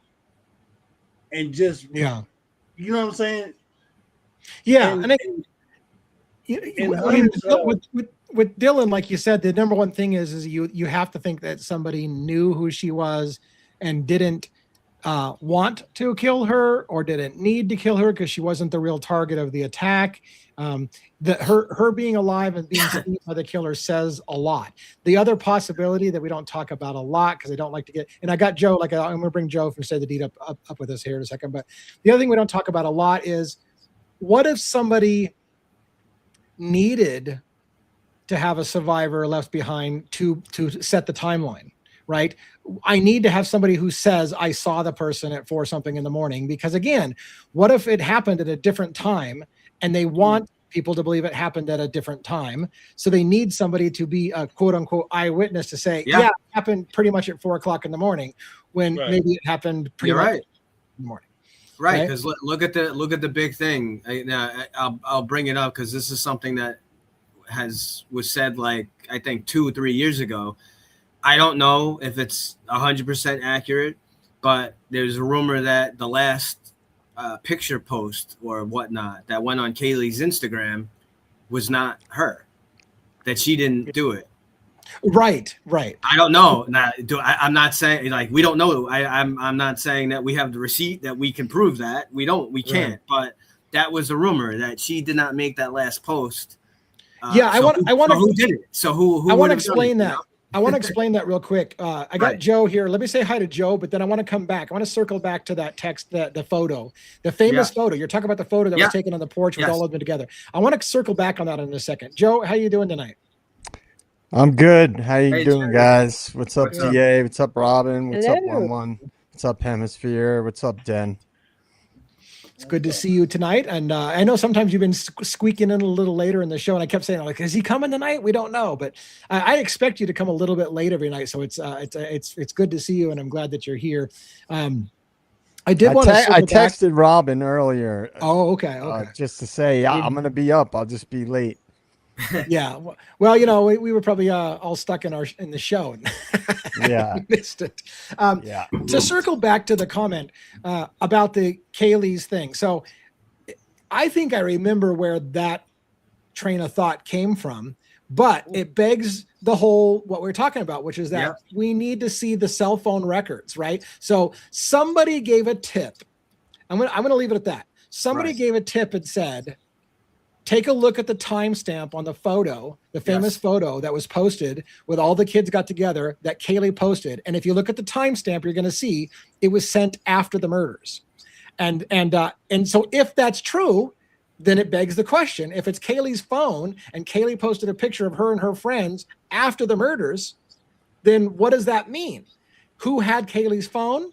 and just you know what I'm saying? Yeah, and I mean, with Dylan, like you said, the number one thing is you have to think that somebody knew who she was and didn't want to kill her, or didn't need to kill her because she wasn't the real target of the attack. Her being alive and being seen by the killer says a lot. The other possibility that we don't talk about a lot, because I don't like to get, and I got Joe, I'm going to bring Joe from Say the Deed up with us here in a second, but the other thing we don't talk about a lot is, what if somebody needed to have a survivor left behind to set the timeline, right? I need to have somebody who says, I saw the person at 4 something in the morning, because again, what if it happened at a different time and they want people to believe it happened at a different time? So they need somebody to be a quote unquote eyewitness to say, yeah, it happened pretty much at 4 o'clock in the morning, when maybe it happened pretty much in the morning. Right, because look at the big thing. I'll bring it up because this is something that was said, like, I think 2 or 3 years ago. I don't know if it's 100% accurate, but there's a rumor that the last picture post or whatnot that went on Kaylee's Instagram was not her, that she didn't do it. Right. I don't know. I'm not saying, like, we don't know. I'm not saying that we have the receipt that we can prove that. We can't. But that was a rumor that she did not make that last post. I want to. Who did it? So who? I want to explain that. I want to explain that real quick. I got Joe here. Let me say hi to Joe, but then I want to come back. I want to circle back to that text, the photo, the famous photo. You're talking about the photo that was taken on the porch with all of them together. I want to circle back on that in a second. Joe, how you doing tonight? I'm good. How you doing, guys? What's up, TA? What's up, Robin? What's up, 1-1? What's up, Hemisphere? What's up, Den? It's good to see you tonight. And I know sometimes you've been squeaking in a little later in the show, and I kept saying, like, is he coming tonight? We don't know, but I expect you to come a little bit late every night. So it's good to see you, and I'm glad that you're here. I texted Robin earlier. Oh, okay. Just to say, I'm going to be up. I'll just be late. Yeah. Well, we were probably all stuck in the show. And missed it. To circle back to the comment about the Kaylee's thing. So I think I remember where that train of thought came from, but it begs the whole, what we're talking about, which is that we need to see the cell phone records, right? So somebody gave a tip. I'm going to leave it at that. Somebody gave a tip and said, take a look at the timestamp on the photo, the famous photo that was posted with all the kids got together that Kaylee posted. And if you look at the timestamp, you're going to see it was sent after the murders. And so if that's true, then it begs the question, if it's Kaylee's phone and Kaylee posted a picture of her and her friends after the murders, then what does that mean? Who had Kaylee's phone?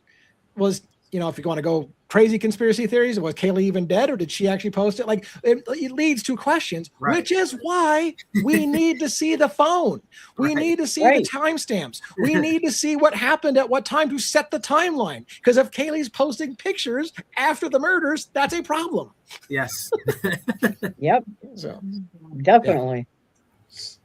Was, if you want to go crazy conspiracy theories, was Kaylee even dead, or did she actually post it? Like, it leads to questions, which is why we need to see the phone. We need to see the timestamps. We need to see what happened at what time to set the timeline. Because if Kaylee's posting pictures after the murders, that's a problem. Yes. Yep. So definitely.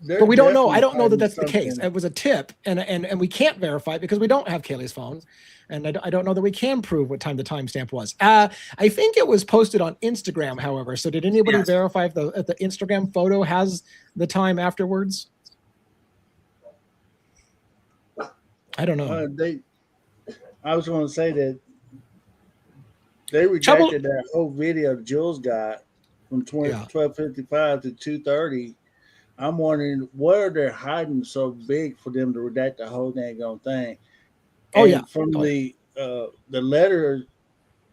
Yeah. But we don't know. I don't know that that's the case. It was a tip, and we can't verify it because we don't have Kaylee's phone. And I don't know that we can prove what time the timestamp was. I think it was posted on Instagram, however. So did anybody verify if the Instagram photo has the time afterwards? I don't know. I was going to say that they rejected that whole video Jules got from 12:55 to 2:30. I'm wondering, what are they hiding so big for them to redact the whole dang on thing? And from the letter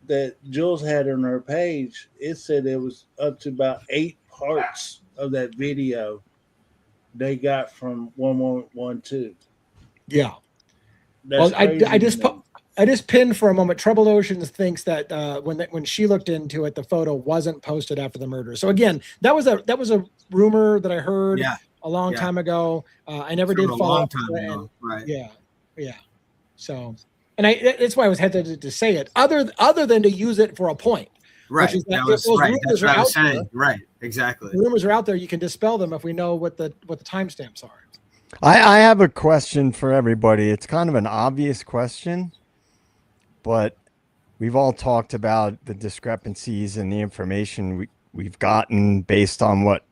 that Jules had on her page, it said it was up to about 8 parts of that video they got from 1112. Yeah. Well, I just pinned for a moment. Troubled Oceans thinks that when she looked into it, the photo wasn't posted after the murder. So again, that was a rumor that I heard a long time ago. I never did follow up. Right. Yeah. So, and that's why I was hesitant to say it, other than to use it for a point. Right. Which is that was right. That's what I was saying. Right. Exactly. Rumors are out there. You can dispel them if we know what the timestamps are. I have a question for everybody. It's kind of an obvious question, but we've all talked about the discrepancies in the information we've gotten based on what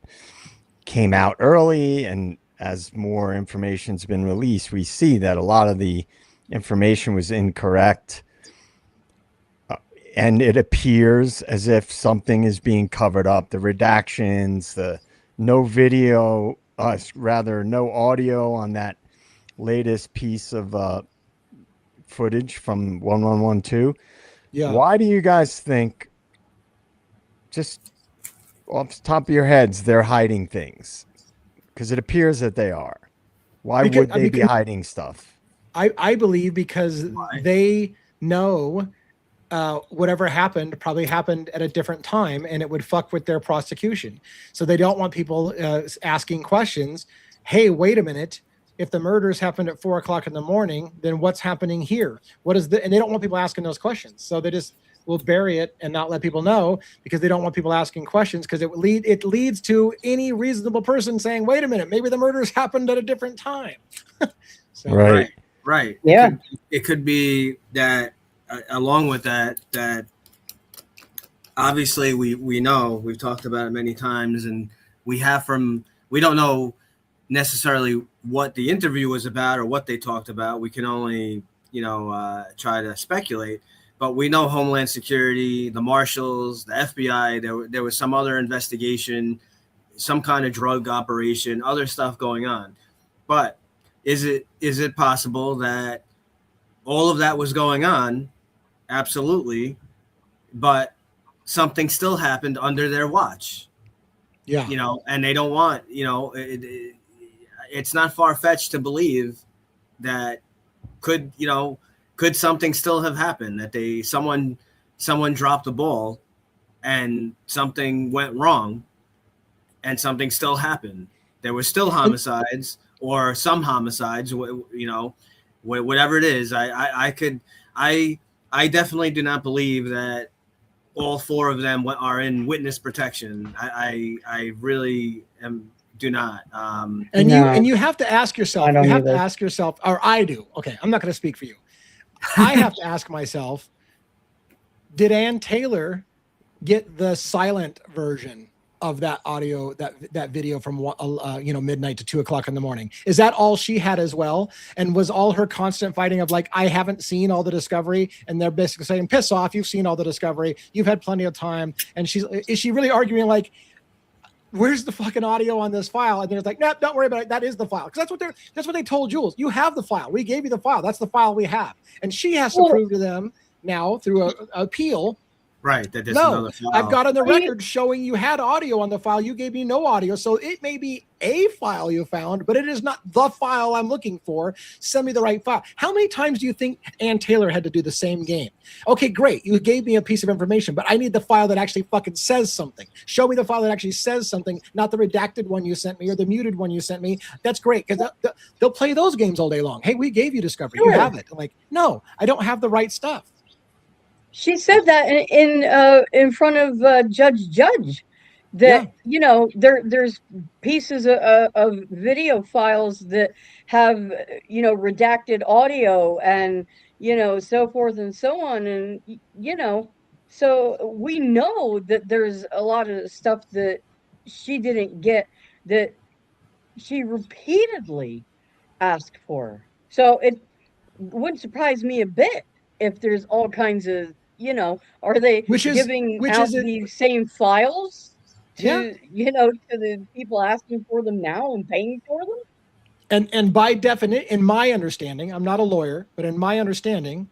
came out early. And as more information's been released, we see that a lot of the information was incorrect. And it appears as if something is being covered up. The redactions, the no video, rather no audio on that latest piece of footage from 1112. Yeah. Why do you guys think, just off the top of your heads, they're hiding things? Because it appears that they are. Why would they be hiding stuff? I believe because they know whatever happened probably happened at a different time, and it would fuck with their prosecution. So they don't want people asking questions. Hey, wait a minute. If the murders happened at 4 o'clock in the morning, then what's happening here? What is and they don't want people asking those questions. So they just will bury it and not let people know, because they don't want people asking questions, because it leads to any reasonable person saying, wait a minute, maybe the murders happened at a different time. So, right. Yeah. It could be that along with that obviously we know, we've talked about it many times, and we don't know necessarily what the interview was about or what they talked about. We can only, try to speculate, but we know Homeland Security, the Marshals, the FBI, there was some other investigation, some kind of drug operation, other stuff going on. But is it possible that all of that was going on? Absolutely. But something still happened under their watch. Yeah. And they don't want, it's not far-fetched to believe that could something still have happened, that someone dropped the ball and something went wrong and something still happened. There were still homicides or some homicides, whatever it is. I definitely do not believe that all 4 of them are in witness protection. I really do not. You have to ask yourself. Or I do. Okay, I'm not going to speak for you. I have to ask myself: did Ann Taylor get the silent version of that audio, that video from midnight to 2 o'clock in the morning? Is that all she had as well? And was all her constant fighting of like, I haven't seen all the discovery, and they're basically saying, piss off, you've seen all the discovery, you've had plenty of time, and is she really arguing like, where's the fucking audio on this file? And then it's like, no, don't worry about it, that is the file. Because that's what they told Jules. You have the file, we gave you the file, that's the file we have. And she has to prove to them now through an appeal, right, that there's no, another file. I've got on the record showing you had audio on the file. You gave me no audio. So it may be a file you found, but it is not the file I'm looking for. Send me the right file. How many times do you think Ann Taylor had to do the same game? Okay, great. You gave me a piece of information, but I need the file that actually fucking says something. Show me the file that actually says something, not the redacted one you sent me or the muted one you sent me. That's great, because they'll play those games all day long. Hey, we gave you discovery. Sure. You have it. I'm like, no, I don't have the right stuff. She said that in front of Judge that, there's pieces of video files that have, redacted audio and, so forth and so on. And, so we know that there's a lot of stuff that she didn't get that she repeatedly asked for. So it wouldn't surprise me a bit if there's all kinds of, are they giving out these same files to, to the people asking for them now and paying for them? And by definition, in my understanding, I'm not a lawyer, but in my understanding,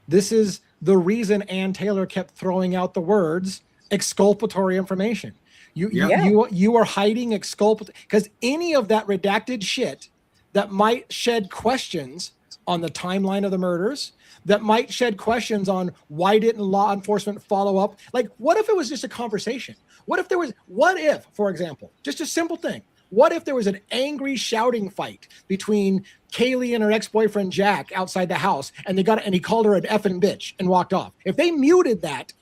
this is the reason Ann Taylor kept throwing out the words exculpatory information. You are hiding exculpatory, because any of that redacted shit that might shed questions on the timeline of the murders, that might shed questions on why didn't law enforcement follow up? Like, what if it was just a conversation? What if, for example, just a simple thing, What if there was an angry shouting fight between Kaylee and her ex-boyfriend Jack outside the house, and he called her an effing bitch and walked off? If they muted that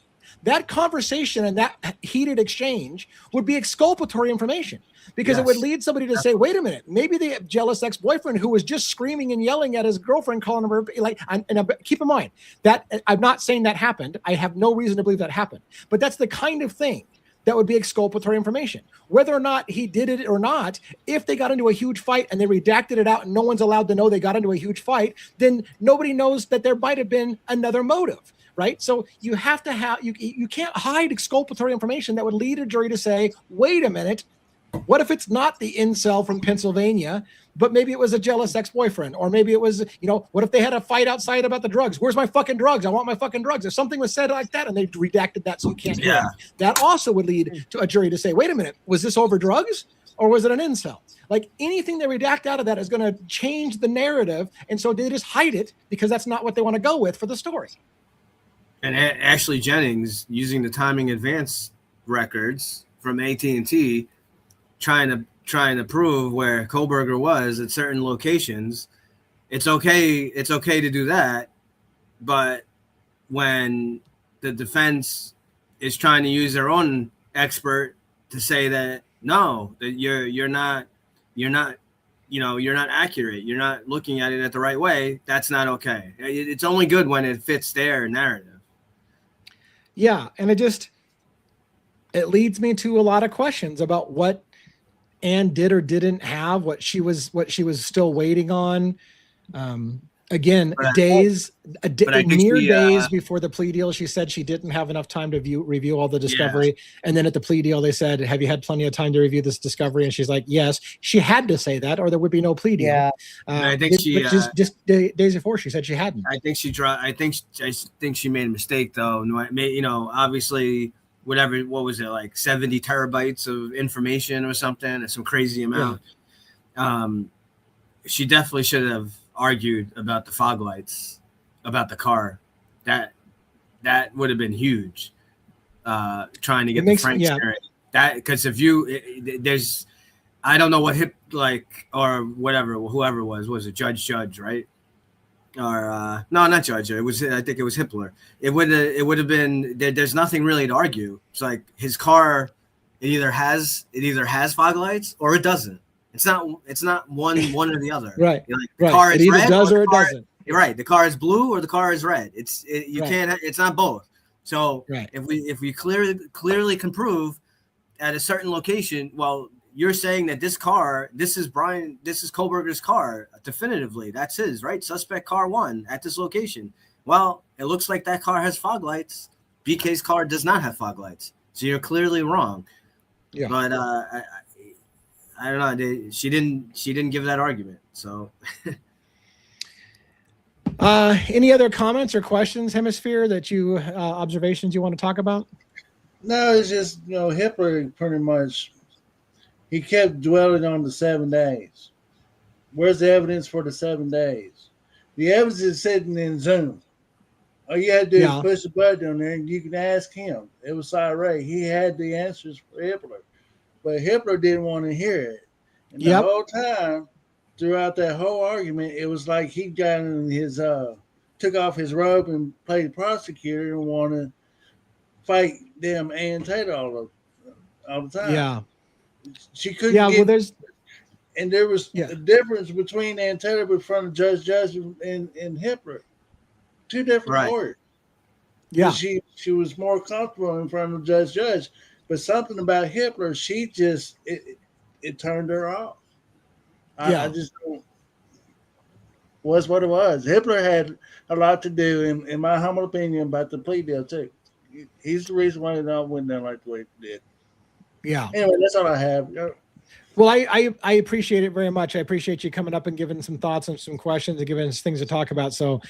conversation and that heated exchange would be exculpatory information, because it would lead somebody to say, wait a minute, maybe the jealous ex-boyfriend who was just screaming and yelling at his girlfriend, calling her like, and keep in mind that I'm not saying that happened. I have no reason to believe that happened, but that's the kind of thing that would be exculpatory information. Whether or not he did it or not, if they got into a huge fight and they redacted it out and no one's allowed to know they got into a huge fight, then nobody knows that there might have been another motive. Right. So you have to have, you can't hide exculpatory information that would lead a jury to say, wait a minute, what if it's not the incel from Pennsylvania, but maybe it was a jealous ex-boyfriend, or maybe it was, what if they had a fight outside about the drugs? Where's my fucking drugs? I want my fucking drugs. If something was said like that and they redacted that so you can't hear it, that also would lead to a jury to say, wait a minute, was this over drugs or was it an incel? Like anything they redact out of that is going to change the narrative. And so they just hide it because that's not what they want to go with for the story. And Ashley Jennings using the timing advance records from AT&T, trying to prove where Kohlberger was at certain locations. It's okay to do that, but when the defense is trying to use their own expert to say that no, that you're not accurate, you're not looking at it at the right way, that's not okay. It's only good when it fits their narrative. Yeah, and it leads me to a lot of questions about what Anne did or didn't have, what she was still waiting on. Again, days before the plea deal, she said she didn't have enough time to review all the discovery. And then at the plea deal, they said, have you had plenty of time to review this discovery? And she's like, yes. She had to say that or there would be no plea deal. Yeah. I think just days before she said she hadn't. I think she made a mistake though. Obviously what was it, like 70 terabytes of information or something, or some crazy amount. Yeah. She definitely should have argued about the fog lights, about the car. That would have been huge. Trying to get the Frank Sherry. That, because if there's, I don't know what or whatever, whoever was it Judge, right? Or no, not Judge. I think it was Hippler. It would have been. There's nothing really to argue. It's like his car. It either has fog lights or it doesn't. It's not one or the other. Right. The car is red does or it doesn't. You're right. The car is blue or the car is red. Can't. It's not both. So if we clearly can prove at a certain location, well, you're saying that this is Kohlberger's car definitively. That's his, right? Suspect car 1 at this location. Well, it looks like that car has fog lights. BK's car does not have fog lights. So you're clearly wrong. Yeah. But I don't know. She didn't give that argument. So. Any other comments or questions, Hemisphere, that observations you want to talk about? No, it's just Hitler pretty much. He kept dwelling on the 7 days. Where's the evidence for the 7 days? The evidence is sitting in Zoom. All you had to do is push the button on there, and you can ask him. It was Cyril. He had the answers for Hitler, but Hitler didn't want to hear it. And the whole time, throughout that whole argument, it was like he got in his took off his robe and played prosecutor and wanted to fight them Ann Taylor all the time. Yeah. She couldn't there was a difference between Ann Taylor in front of Judge and Hitler. Two different lawyers. Yeah. She was more comfortable in front of Judge, but something about Hitler, she just it turned her off. I just don't, was what it was. Hitler had a lot to do, in my humble opinion, about the plea deal too. He's the reason why it all went down like the way it did. Yeah. Anyway, that's all I have. Well, I appreciate it very much. I appreciate you coming up and giving some thoughts and some questions and giving us things to talk about. So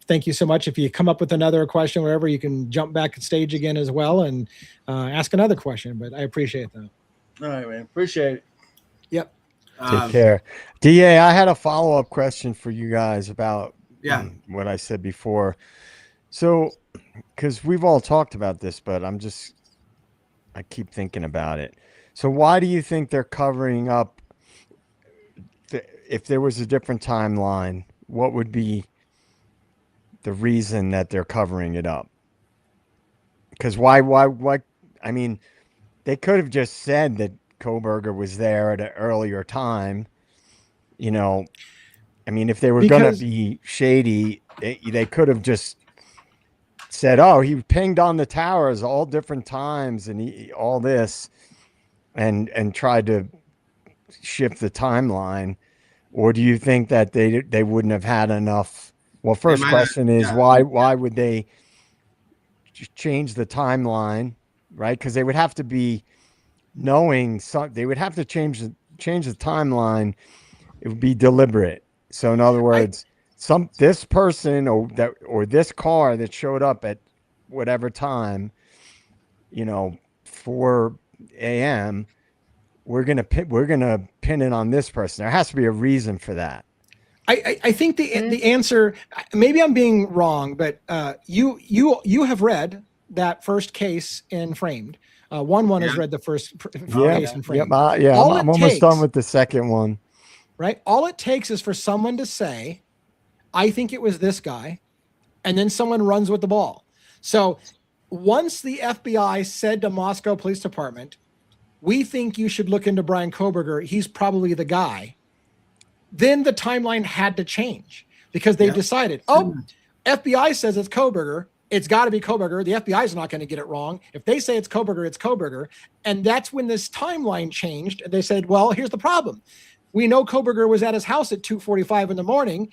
thank you so much. If you come up with another question, wherever, you can jump back stage again as well and ask another question. But I appreciate that. All right, man. Appreciate it. Yep. Take care. DA, I had a follow-up question for you guys about what I said before. So, because we've all talked about this, but I keep thinking about it. So why do you think they're covering up? If there was a different timeline, what would be the reason that they're covering it up? Because why? I mean, they could have just said that Koberger was there at an earlier time. You know, I mean, if they were going to be shady, they could have just said, "Oh, he pinged on the towers all different times and all this," and tried to shift the timeline. Or do you think that they wouldn't have had enough? Well, first question is why would they change the timeline, right? Because they would have to be knowing they would have to change the timeline. It would be deliberate. So in other words, this person or this car that showed up at whatever time, 4 a.m. we're gonna pin it on this person. There has to be a reason for that. I think the answer, maybe I'm being wrong, but you have read that first case in Framed. One has read the first case in Framed. I'm almost done with the second one. Right. All it takes is for someone to say, "I think it was this guy," and then someone runs with the ball. So once the FBI said to Moscow Police Department, "We think you should look into Brian Koberger. He's probably the guy," then the timeline had to change because they decided, FBI says it's Koberger. It's got to be Koberger. The FBI is not going to get it wrong. If they say it's Koberger, it's Koberger. And that's when this timeline changed. And they said, well, here's the problem. We know Koberger was at his house at 2:45 in the morning.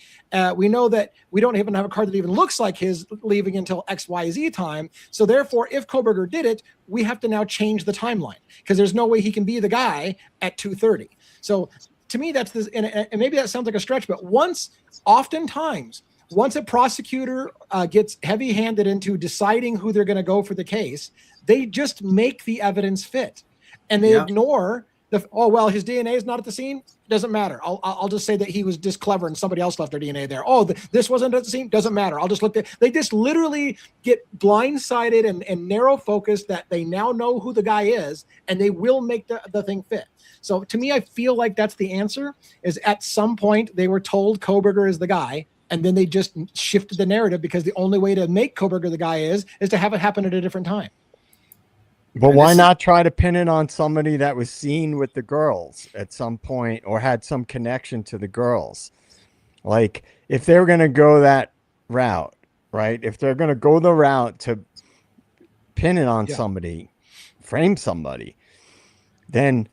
We know that we don't even have a car that even looks like his leaving until XYZ time. So therefore, if Koberger did it, we have to now change the timeline because there's no way he can be the guy at 2:30. So to me, that's this, and maybe that sounds like a stretch, but oftentimes, once a prosecutor gets heavy-handed into deciding who they're going to go for the case, they just make the evidence fit, and they ignore his DNA is not at the scene. Doesn't matter. I'll just say that he was just clever and somebody else left their DNA there. This wasn't at the scene. Doesn't matter. I'll just look there. They just literally get blindsided and narrow focused that they now know who the guy is, and they will make the thing fit. So to me, I feel like that's the answer, is at some point they were told Koberger is the guy, and then they just shifted the narrative because the only way to make Koberger the guy is to have it happen at a different time. But why not try to pin it on somebody that was seen with the girls at some point or had some connection to the girls? Like if they were going to go that route, right? If they're going to go the route to pin it on somebody, frame somebody, then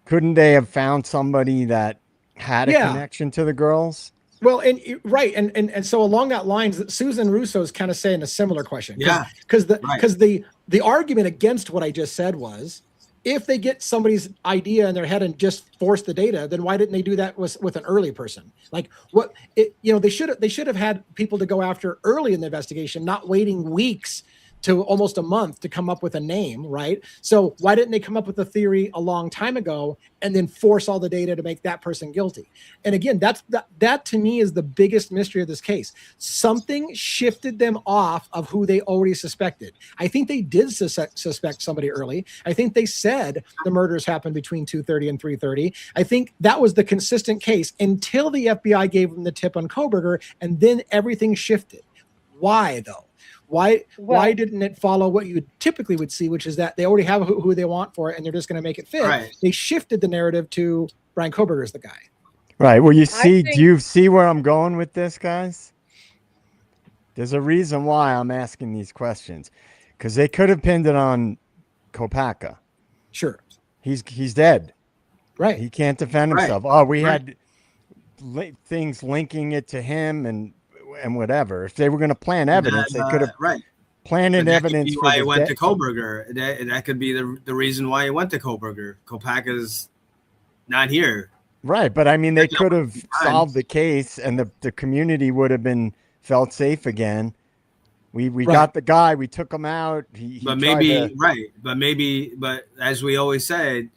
couldn't they have found somebody that had a connection to the girls? Well, and so along that lines, Susan Russo is kind of saying a similar question. Because the argument against what I just said was, if they get somebody's idea in their head and just force the data, then why didn't they do that with an early person? Like they should have had people to go after early in the investigation, not waiting weeks to almost a month to come up with a name, right? So why didn't they come up with a theory a long time ago and then force all the data to make that person guilty? And again, that to me is the biggest mystery of this case. Something shifted them off of who they already suspected. I think they did suspect somebody early. I think they said the murders happened between 2:30 and 3:30. I think that was the consistent case until the FBI gave them the tip on Koberger, and then everything shifted. Why though? Why didn't it follow what you typically would see, which is that they already have who they want for it and they're just going to make it fit? Right. They shifted the narrative to Brian Koberger is the guy. Right. Well, do you see where I'm going with this, guys? There's a reason why I'm asking these questions, because they could have pinned it on Kopacka. Sure. He's dead. Right. He can't defend himself. Oh, we had things linking it to him and whatever. If they were going to plan evidence, they could have planted evidence. Why he went to Koberger. That could be the reason why he went to Koberger. Kopacka's not here. Right, but I mean, they could have solved the case, and the community would have been felt safe again. We got the guy. We took him out. But as we always said,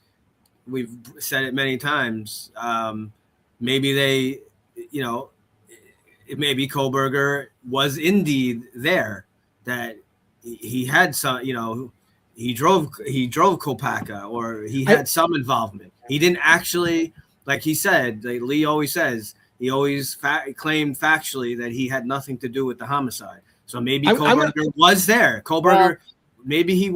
we've said it many times. Maybe they, maybe Koberger was indeed there, that he had some, he drove Kopaka, or he had some involvement. He didn't actually, like he said, like Lee always says, he always claimed factually that he had nothing to do with the homicide. So maybe Koberger was there. Koberger, maybe he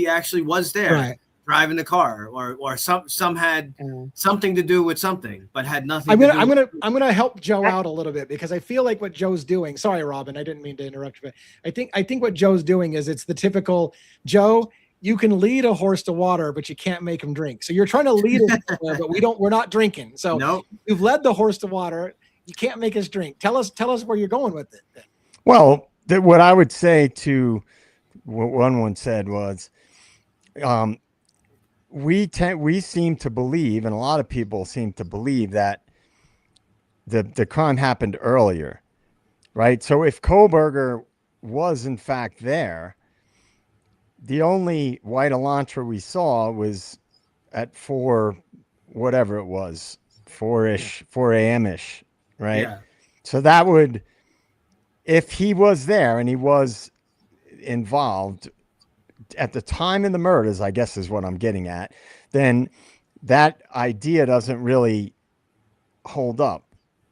actually was there, driving the car, or some had something to do with something, but had nothing. I'm gonna help Joe out a little bit, because I feel like what Joe's doing. Sorry, Robin, I didn't mean to interrupt you, but I think what Joe's doing is it's the typical Joe. You can lead a horse to water, but you can't make him drink. So you're trying to lead us, but we're not drinking. So you've led the horse to water. You can't make us drink. Tell us where you're going with it then. Well, what I would say to what one said was, we seem to believe, and a lot of people seem to believe, that the crime happened earlier, right? So if Koberger was in fact there, the only white Elantra we saw was at 4 a.m.-ish, right? Yeah. So that would, if he was there and he was involved at the time in the murders, I guess is what I'm getting at, then that idea doesn't really hold up,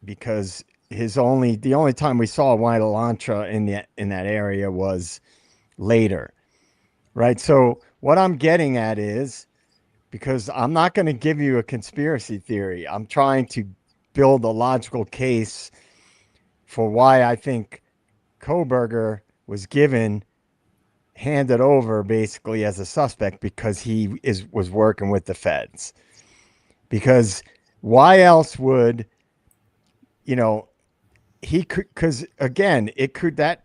because the only time we saw a white Elantra in that area was later. Right. So what I'm getting at is, because I'm not going to give you a conspiracy theory, I'm trying to build a logical case for why I think Koberger was handed over basically as a suspect, because he was working with the feds. Because why else would, he could, because again, that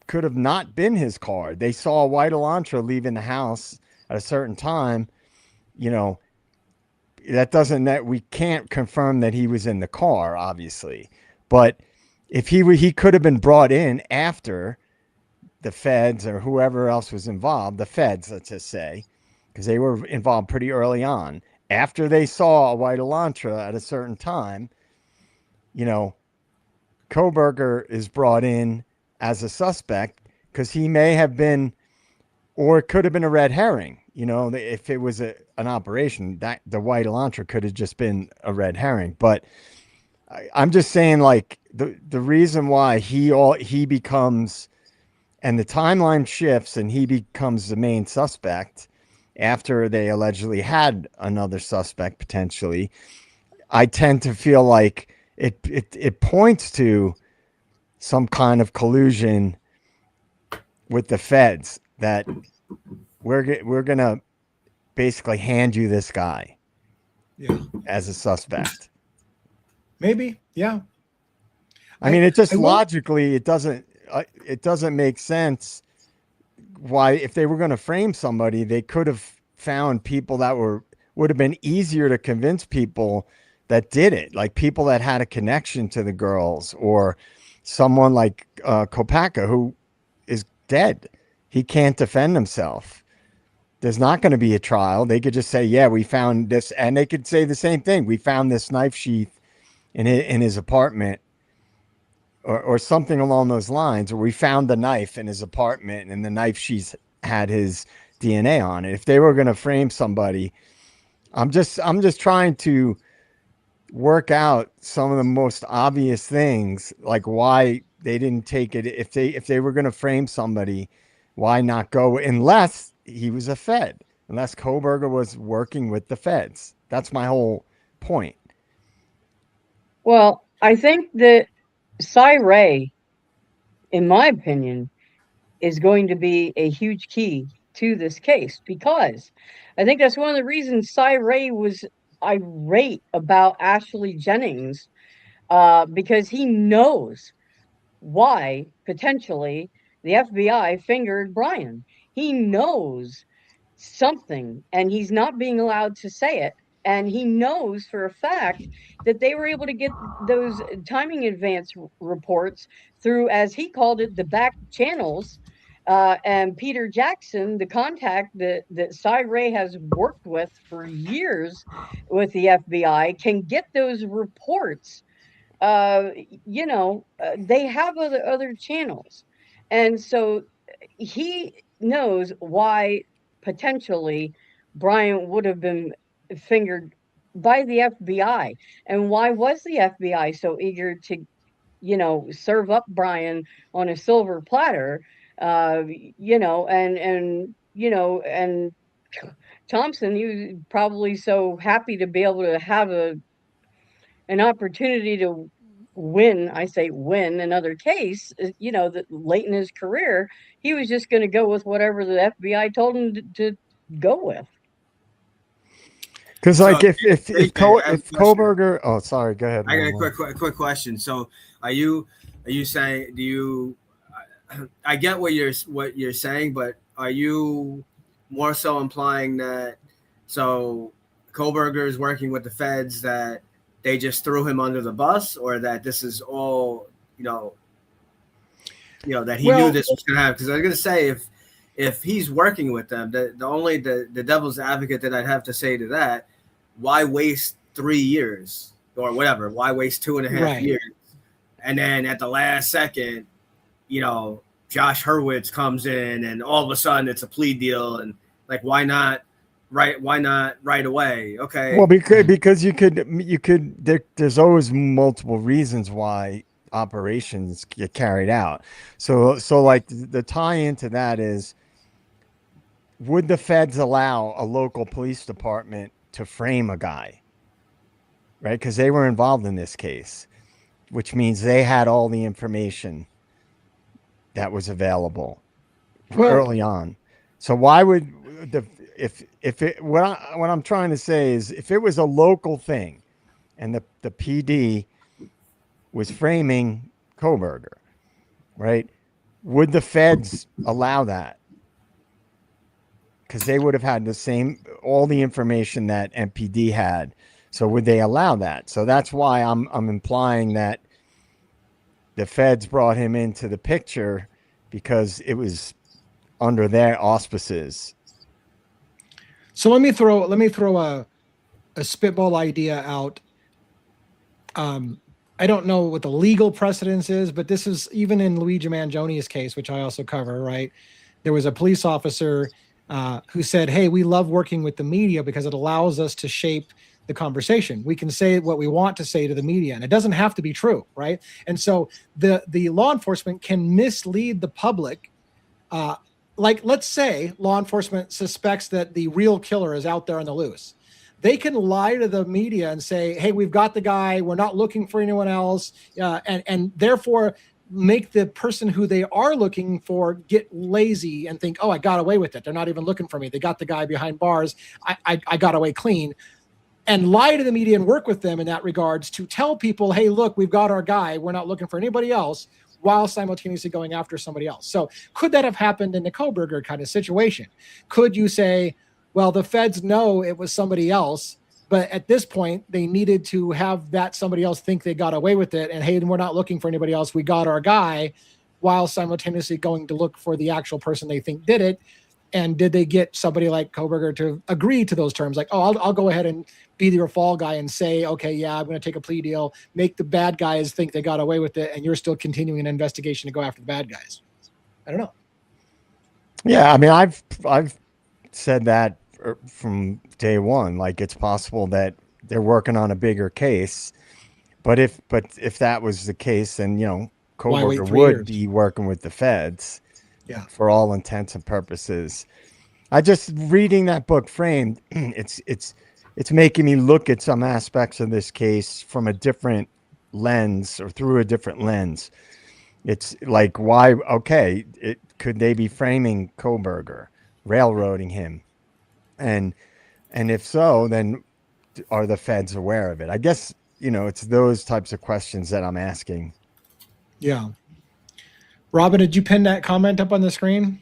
could have not been his car. They saw a white Elantra leaving the house at a certain time. That we can't confirm that he was in the car, obviously. But if he could have been brought in after the feds or whoever else was involved, the feds, let's just say, because they were involved pretty early on. After they saw a white Elantra at a certain time, Koberger is brought in as a suspect, because he may have been, or it could have been a red herring. If it was an operation, that the white Elantra could have just been a red herring. But I'm just saying, like, the reason why he becomes, and the timeline shifts and he becomes the main suspect after they allegedly had another suspect potentially, I tend to feel like it points to some kind of collusion with the feds, that we're gonna basically hand you this guy as a suspect. Maybe, yeah. I mean, it just logically, it doesn't make sense why, if they were going to frame somebody, they could have found people that would have been easier to convince people that did it, like people that had a connection to the girls, or someone like Kopaka, who is dead. He can't defend himself. There's not going to be a trial. They could just say, yeah, we found this. And they could say the same thing. We found this knife sheath in his apartment, or something along those lines. Or we found the knife in his apartment, and the knife sheath had his DNA on it. If they were going to frame somebody, I'm just trying to work out some of the most obvious things, like why they didn't take it. If they were going to frame somebody, why not go, unless he was a Fed, unless Koberger was working with the feds? That's my whole point. Well, I think that Cy Ray, in my opinion, is going to be a huge key to this case, because I think that's one of the reasons Cy Ray was irate about Ashley Jennings, because he knows why potentially the FBI fingered Brian. He knows something, and he's not being allowed to say it. And he knows for a fact that they were able to get those timing advance reports through, as he called it, the back channels. And Peter Jackson, the contact that Cy Ray has worked with for years with the FBI, can get those reports. They have other channels. And so he knows why potentially Brian would have been fingered by the FBI. And why was the FBI so eager to, serve up Brian on a silver platter? And Thompson, he was probably so happy to be able to have an opportunity to win. I say win another case. That late in his career, he was just going to go with whatever the FBI told him to go with. Because like if Kohberger, oh sorry, go ahead. I got a quick question. So are you saying, I get what you're saying, but are you more so implying that so Kohberger is working with the feds, that they just threw him under the bus, or that this is all that he knew this was going to happen? Because I was going to say, if he's working with them, the devil's advocate that I'd have to say to that, why waste 3 years or whatever? Why waste 2.5 years? And then at the last second, Josh Hurwitz comes in, and all of a sudden it's a plea deal, and like, why not right away? Okay. Well, because you could there's always multiple reasons why operations get carried out. So like the tie into that is, would the feds allow a local police department to frame a guy? Right? Because they were involved in this case, which means they had all the information that was available early on. So why would what I'm trying to say is, if it was a local thing and the PD was framing Kohberger, right, would the feds allow that? Because they would have had all the information that MPD had. So would they allow that? So that's why I'm implying that the feds brought him into the picture, because it was under their auspices. So let me throw a spitball idea out. I don't know what the legal precedence is, but this is even in Luigi Mangioni's case, which I also cover, right? There was a police officer who said, hey, we love working with the media because it allows us to shape the conversation. We can say what we want to say to the media, and it doesn't have to be true, right? And so the law enforcement can mislead the public. Like, let's say law enforcement suspects that the real killer is out there on the loose. They can lie to the media and say, hey, we've got the guy, we're not looking for anyone else, and therefore make the person who they are looking for get lazy and think, oh, I got away with it. They're not even looking for me. They got the guy behind bars. I got away clean. And lie to the media and work with them in that regards to tell people, hey, look, we've got our guy. We're not looking for anybody else, while simultaneously going after somebody else. So could that have happened in the Kohberger kind of situation? Could you say, well, the feds know it was somebody else, but at this point they needed to have that somebody else think they got away with it, and hey, we're not looking for anybody else, we got our guy, while simultaneously going to look for the actual person they think did it? And did they get somebody like Kohberger to agree to those terms? Like, oh, I'll go ahead and be your fall guy and say, okay, yeah, I'm going to take a plea deal, make the bad guys think they got away with it, and you're still continuing an investigation to go after the bad guys. I don't know. Yeah, I mean, I've said that from day one. Like, it's possible that they're working on a bigger case, but if that was the case, then Kohberger would be working with the feds. Yeah, for all intents and purposes. I just reading that book, Framed, it's making me look at some aspects of this case from a different lens, or through a different lens. It's like, why? Okay, could they be framing Kohberger, railroading him, and if so, then are the feds aware of it? I guess it's those types of questions that I'm asking. Yeah. Robin, did you pin that comment up on the screen?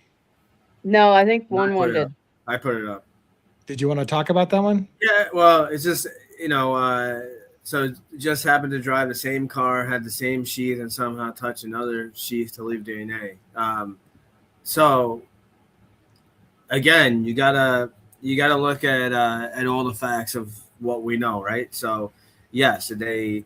No, I think one did. I put it up. Did you want to talk about that one? Yeah, well, it's just, so just happened to drive the same car, had the same sheath, and somehow touched another sheath to leave DNA. So again, you gotta look at all the facts of what we know, right? So yes, they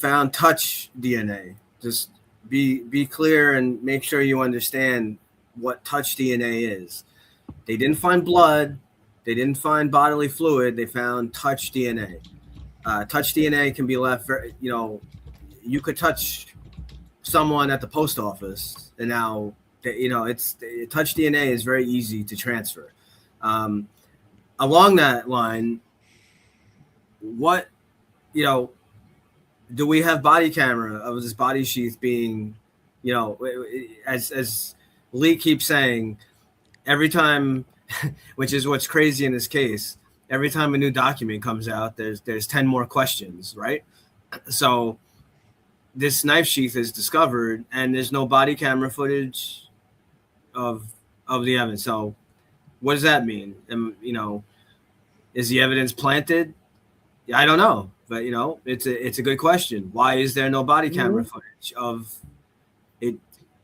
found touch DNA. Just be clear and make sure you understand what touch DNA is. They didn't find blood. They didn't find bodily fluid. They found touch DNA. Touch DNA can be left, you could touch someone at the post office, and now, it's touch DNA is very easy to transfer. Along that line, what, do we have body camera of this body sheath being, as Lee keeps saying, every time, which is what's crazy in this case, every time a new document comes out, there's 10 more questions, right? So this knife sheath is discovered, and there's no body camera footage of the evidence. So what does that mean? Is the evidence planted? I don't know, but it's a good question. Why is there no body camera footage of it?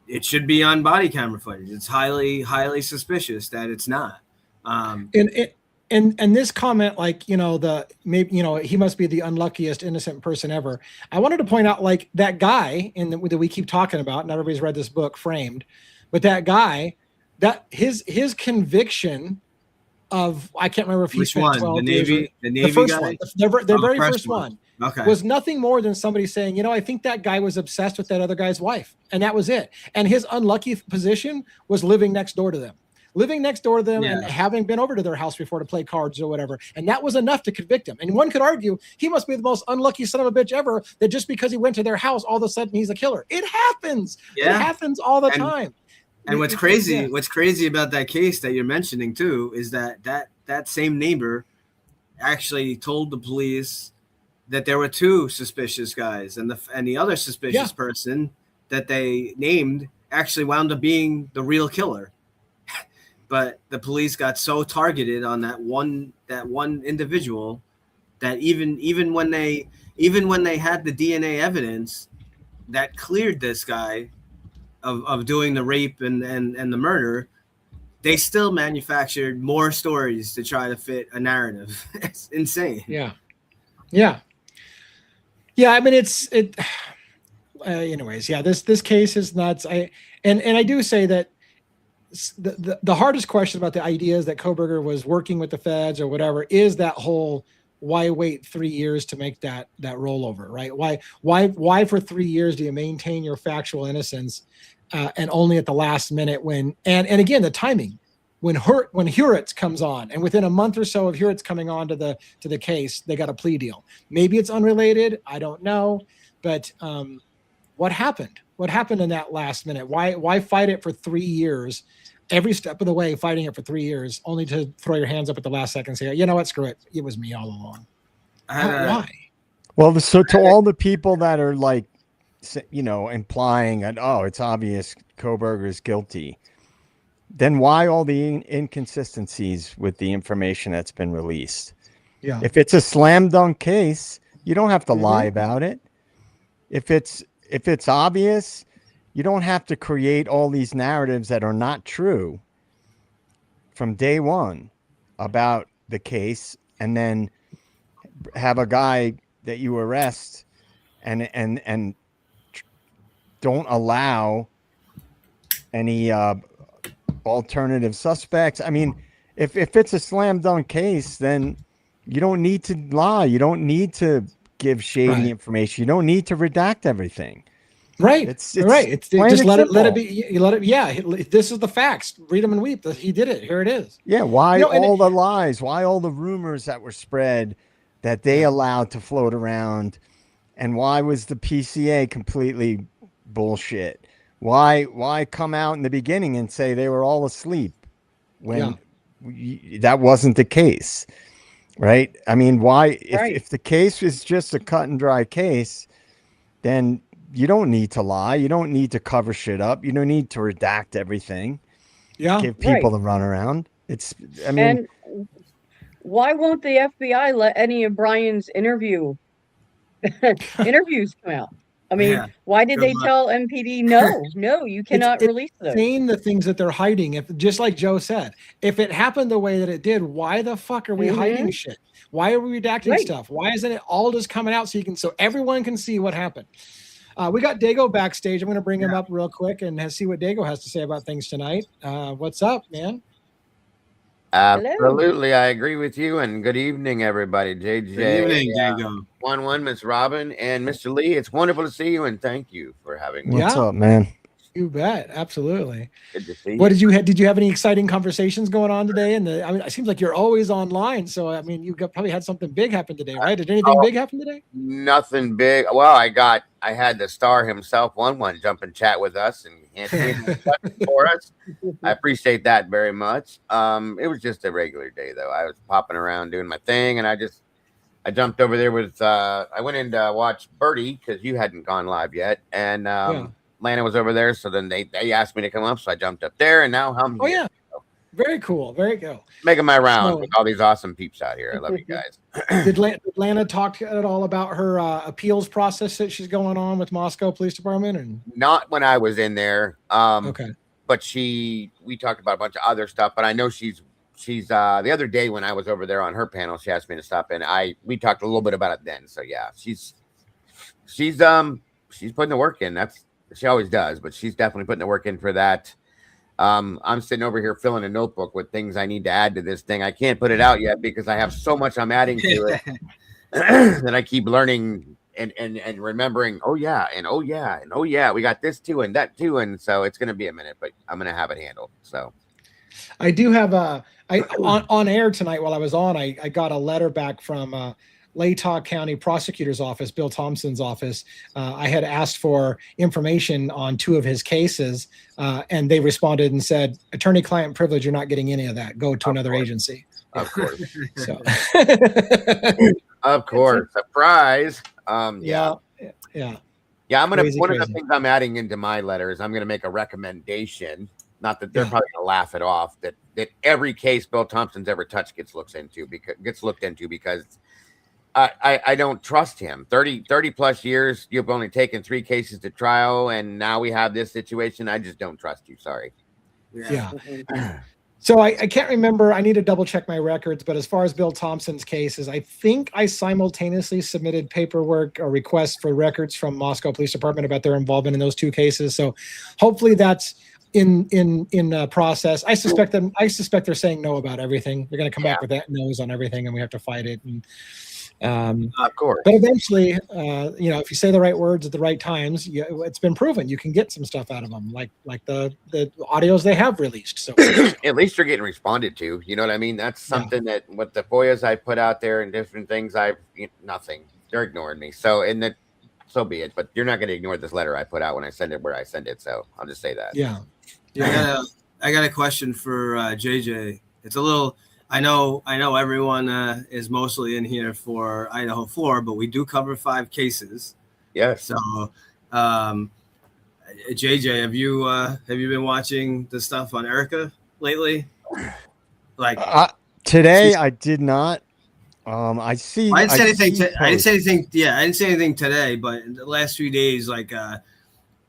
It should be on body camera footage. It's highly, highly suspicious that it's not. And this comment, like, he must be the unluckiest innocent person ever. I wanted to point out, like, that guy that we keep talking about, and everybody's read this book, Framed, but that guy, that his conviction of, I can't remember if he spent 12 years. The first guy? One, the very first one. Okay. Was nothing more than somebody saying, I think that guy was obsessed with that other guy's wife. And that was it. And his unlucky position was living next door to them. And having been over to their house before to play cards or whatever. And that was enough to convict him. And one could argue he must be the most unlucky son of a bitch ever, that just because he went to their house, all of a sudden he's a killer. It happens. Yeah. It happens all the time. And what's crazy about that case that you're mentioning too, is that same neighbor actually told the police that there were two suspicious guys, and the other suspicious person that they named actually wound up being the real killer. But the police got so targeted on that one individual that even when they had the DNA evidence that cleared this guy of doing the rape and the murder, they still manufactured more stories to try to fit a narrative. It's insane. Yeah. I mean, anyways, this case is nuts. I do say that the hardest question about the ideas that Kohberger was working with the feds or whatever is that whole, why wait 3 years to make that rollover, right? Why for 3 years do you maintain your factual innocence, and only at the last minute and again, the timing, when Hurwitz comes on, and within a month or so of Hurwitz coming on to the case, they got a plea deal. Maybe it's unrelated, I don't know, but what happened? What happened in that last minute? Why fight it for 3 years? Every step of the way, fighting it for 3 years, only to throw your hands up at the last second and say, you know what, screw it. It was me all along. Why? Well, so to all the people that are like, implying that, it's obvious Kohberger is guilty, then why all the inconsistencies with the information that's been released? Yeah. If it's a slam dunk case, you don't have to lie about it. If it's obvious, you don't have to create all these narratives that are not true from day one about the case, and then have a guy that you arrest and don't allow any alternative suspects. I mean, if it's a slam dunk case, then you don't need to lie. You don't need to give shady information. You don't need to redact everything. Right. It's right. It's just let it be. You let it. Yeah. This is the facts. Read them and weep. He did it. Here it is. Yeah. Why all the lies? Why all the rumors that were spread that they allowed to float around? And why was the PCA completely bullshit? Why come out in the beginning and say they were all asleep when that wasn't the case? Right. I mean, why, if the case is just a cut and dry case, then you don't need to lie. You don't need to cover shit up. You don't need to redact everything. Yeah. Give people the runaround. And why won't the FBI let any of Brian's interviews come out? I mean, why did they tell MPD, no, you cannot release those? Saying the things that they're hiding. If, just like Joe said, if it happened the way that it did, why the fuck are we hiding shit? Why are we redacting stuff? Why isn't it all just coming out so everyone can see what happened? We got Dago backstage. I'm going to bring him up real quick and see what Dago has to say about things tonight. What's up, man? Absolutely, I agree with you. And good evening, everybody. JJ. Good evening, Django. 1-1, Miss Robin, and Mr. Lee. It's wonderful to see you, and thank you for having me. What's up, man? You bet. Absolutely. Good to see you. What did you have any exciting conversations going on today? And I mean, it seems like you're always online. So, I mean, you probably had something big happen today, right? Did anything big happen today? Nothing big. Well, I had the star himself, 1-1, jump and chat with us and answer for us. I appreciate that very much. It was just a regular day, though. I was popping around doing my thing, and I jumped over there with, I went in to watch Birdie because you hadn't gone live yet. And, Lana was over there, so then they asked me to come up, so I jumped up there, and now I'm here. Oh yeah, very cool, very cool. Making my rounds with all these awesome peeps out here. I love you guys. Did Lana talk at all about her appeals process that she's going on with Moscow Police Department? And not when I was in there. Okay, but we talked about a bunch of other stuff. But I know she's the other day when I was over there on her panel, she asked me to stop in. We talked a little bit about it then. So yeah, she's putting the work in. She always does, but she's definitely putting the work in for that. I'm sitting over here filling a notebook with things I need to add to this thing. I can't put it out yet because I have so much I'm adding to it that I keep learning and remembering. Oh yeah, and oh yeah, and oh yeah, we got this too and that too, and so it's going to be a minute, but I'm going to have it handled. So I do have on air tonight while I was on. I got a letter back from Latah County Prosecutor's Office, Bill Thompson's office. I had asked for information on 2 of his cases, and they responded and said, attorney-client privilege, you're not getting any of that. Go to another agency. Of course. So. Of course. Surprise. Yeah. I'm gonna one of the things I'm adding into my letter is I'm gonna make a recommendation. Not that they're probably gonna laugh it off. That every case Bill Thompson's ever touched gets looked into because I don't trust him. 30 plus years, you've only taken 3 cases to trial, and now we have this situation. I just don't trust you. Sorry. Yeah. So I can't remember. I need to double check my records, but as far as Bill Thompson's cases, I think I simultaneously submitted paperwork or requests for records from Moscow Police Department about their involvement in those 2 cases. So hopefully that's in process. I suspect they're saying no about everything. They're going to come back with that no's on everything, and we have to fight it. And of course, but eventually, if you say the right words at the right times, it's been proven you can get some stuff out of them, like the audios they have released. So at least you're getting responded to. You know what I mean? That's something that with the FOIAs I put out there and different things, nothing. They're ignoring me. So so be it. But you're not going to ignore this letter I put out when I send it where I send it. So I'll just say that. Yeah. I got a question for JJ. It's a little. I know everyone is mostly in here for Idaho 4, but we do cover 5 cases. Yes. So, JJ, have you been watching the stuff on Erica lately? Like today, I did not. I didn't say anything. Yeah, I didn't say anything today, but in the last few days, like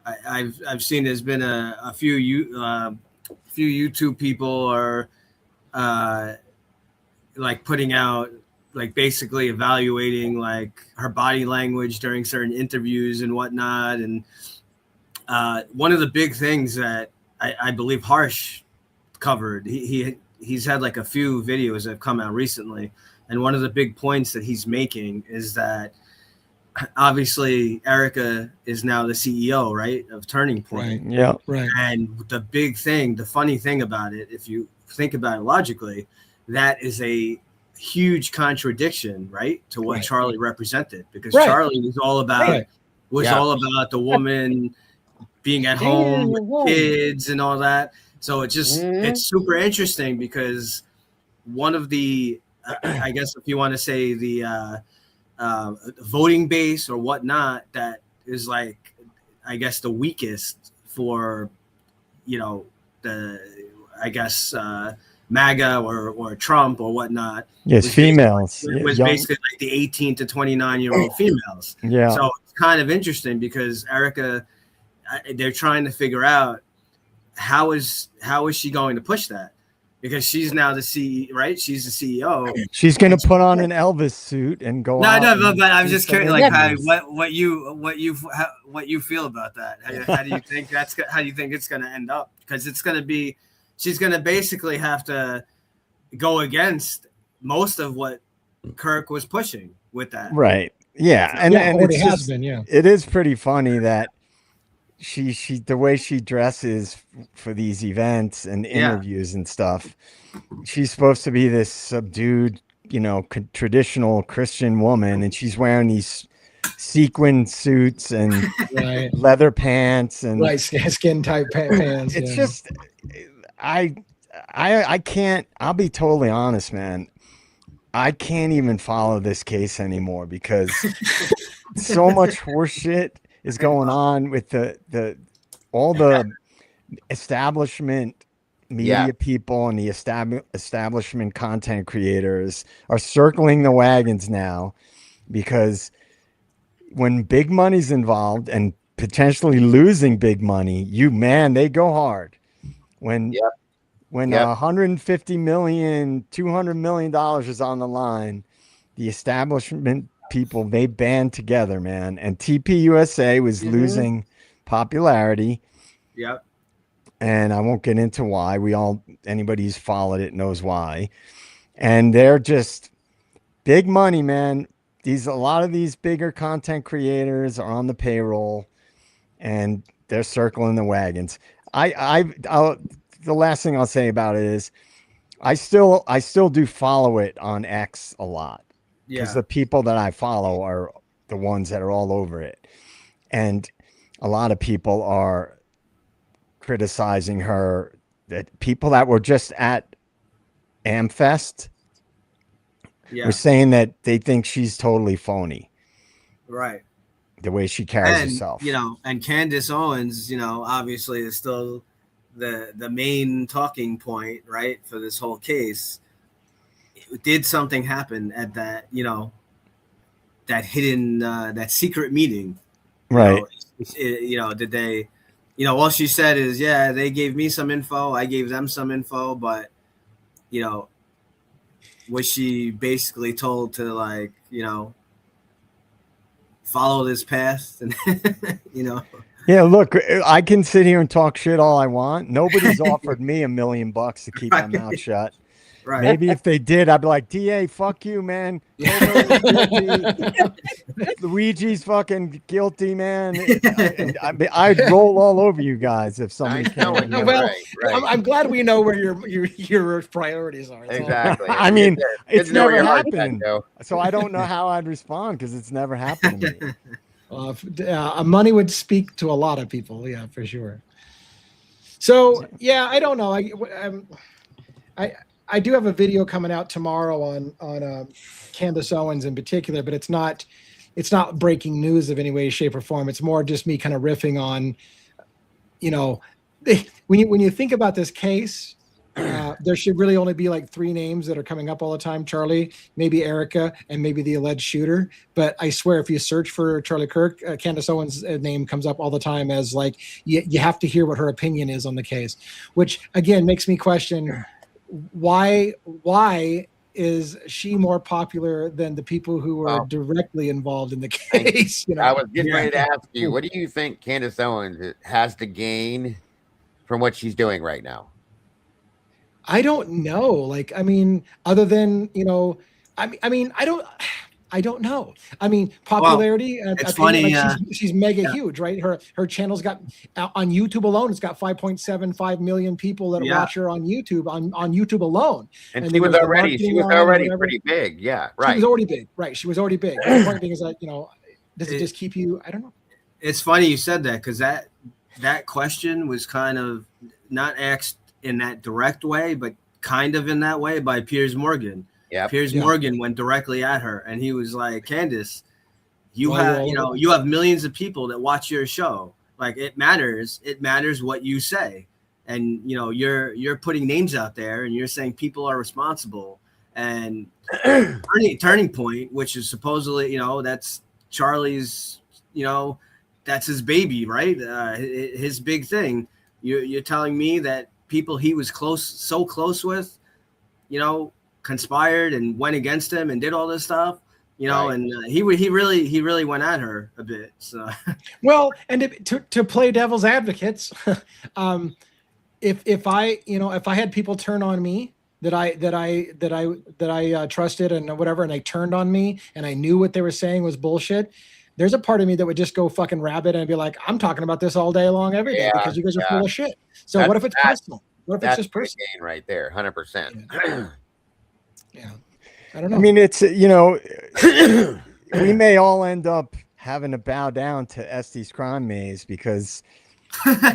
I've seen there's been a few YouTube people are like putting out, like basically evaluating like her body language during certain interviews and whatnot. And one of the big things that I believe Harsh covered, he's had like a few videos that have come out recently. And one of the big points that he's making is that obviously Erica is now the CEO, right, of Turning Point. Right. Yeah. Right. And the funny thing about it, if you think about it logically, that is a huge contradiction, right, to what Charlie represented, because Charlie was all about the woman being at home with kids and all that. So it's super interesting because one of the I guess if you want to say the voting base or whatnot, that is like, I guess the weakest for, MAGA or Trump or whatnot. Yes, females. It was basically like the 18 to 29-year-old females. Yeah. So it's kind of interesting because Erica, they're trying to figure out how is she going to push that, because she's now the CEO, right? She's the CEO. She's going to put on an Elvis suit and go. No, but I'm just curious, like what you feel about that. How do you think it's going to end up? Because she's going to basically have to go against most of what Kirk was pushing with that. Right. Yeah. And already it's has just, been, yeah. it is pretty funny that she the way she dresses for these events and interviews and stuff, she's supposed to be this subdued, traditional Christian woman, and she's wearing these sequin suits and leather pants and skin tight pants. It's just I can't, I'll be totally honest, man. I can't even follow this case anymore because so much horseshit is going on with all the establishment media people and the establishment content creators are circling the wagons now, because when big money's involved and potentially losing big money, they go hard. When 150 million, $200 million is on the line, the establishment people, they band together, man. And TPUSA was losing popularity. Yep. And I won't get into why. Anybody who's followed it knows why. And they're just big money, man. A lot of these bigger content creators are on the payroll, and they're circling the wagons. The last thing I'll say about it is I still do follow it on X a lot, because the people that I follow are the ones that are all over it. And a lot of people are criticizing her, that people that were just at Amfest were saying that they think she's totally phony. Right. The way she carries herself. And Candace Owens, obviously is still the main talking point, right, for this whole case. Did something happen at that, that hidden, that secret meeting? Right. Did they, all she said is, they gave me some info, I gave them some info, but, was she basically told to follow this path and, Yeah, look, I can sit here and talk shit all I want. Nobody's offered me $1 million to keep my mouth shut. Right. Maybe if they did, I'd be like, DA, fuck you, man. Luigi's fucking guilty, man. I'd roll all over you guys if somebody came. Well, right. I'm glad we know where your priorities are. Exactly. I mean, it's never happened. So I don't know how I'd respond, because it's never happened to me. Money would speak to a lot of people. Yeah, for sure. So I don't know. I do have a video coming out tomorrow on Candace Owens in particular, but it's not breaking news of any way, shape, or form. It's more just me kind of riffing on, when you think about this case, there should really only be like 3 names that are coming up all the time: Charlie, maybe Erica, and maybe the alleged shooter. But I swear, if you search for Charlie Kirk, Candace Owens' name comes up all the time as like, you have to hear what her opinion is on the case, which again makes me question, why is she more popular than the people who are directly involved in the case? I was getting ready to ask you, what do you think Candace Owens has to gain from what she's doing right now? I don't know. Other than, I don't know. I mean, popularity. It's funny. She's mega huge, right? Her channel's got on YouTube alone. It's got 5.75 million people that watch her on YouTube on YouTube alone. And she was already pretty big. Yeah, right. She was already big, right? She was already big. The point being is that does it just keep you? I don't know. It's funny you said that, because that question was kind of not asked in that direct way, but kind of in that way by Piers Morgan. Yeah, Piers Morgan went directly at her, and he was like, "Candace, you have millions of people that watch your show. Like, it matters. It matters what you say, and you're putting names out there, and you're saying people are responsible. And Turning Point, which is supposedly that's Charlie's, that's his baby, right? His big thing. You're telling me that people he was so close with, conspired and went against him and did all this stuff, right. And he really went at her a bit. So, well, and to play devil's advocates, if I had people turn on me that I trusted and whatever, and they turned on me, and I knew what they were saying was bullshit, there's a part of me that would just go fucking rabid and be like, I'm talking about this all day long, every day, because you guys are full of shit. So what if it's personal? What if it's just personal? Right there, 100%. Yeah. I don't know. I mean, it's, we may all end up having to bow down to Estes crime maze because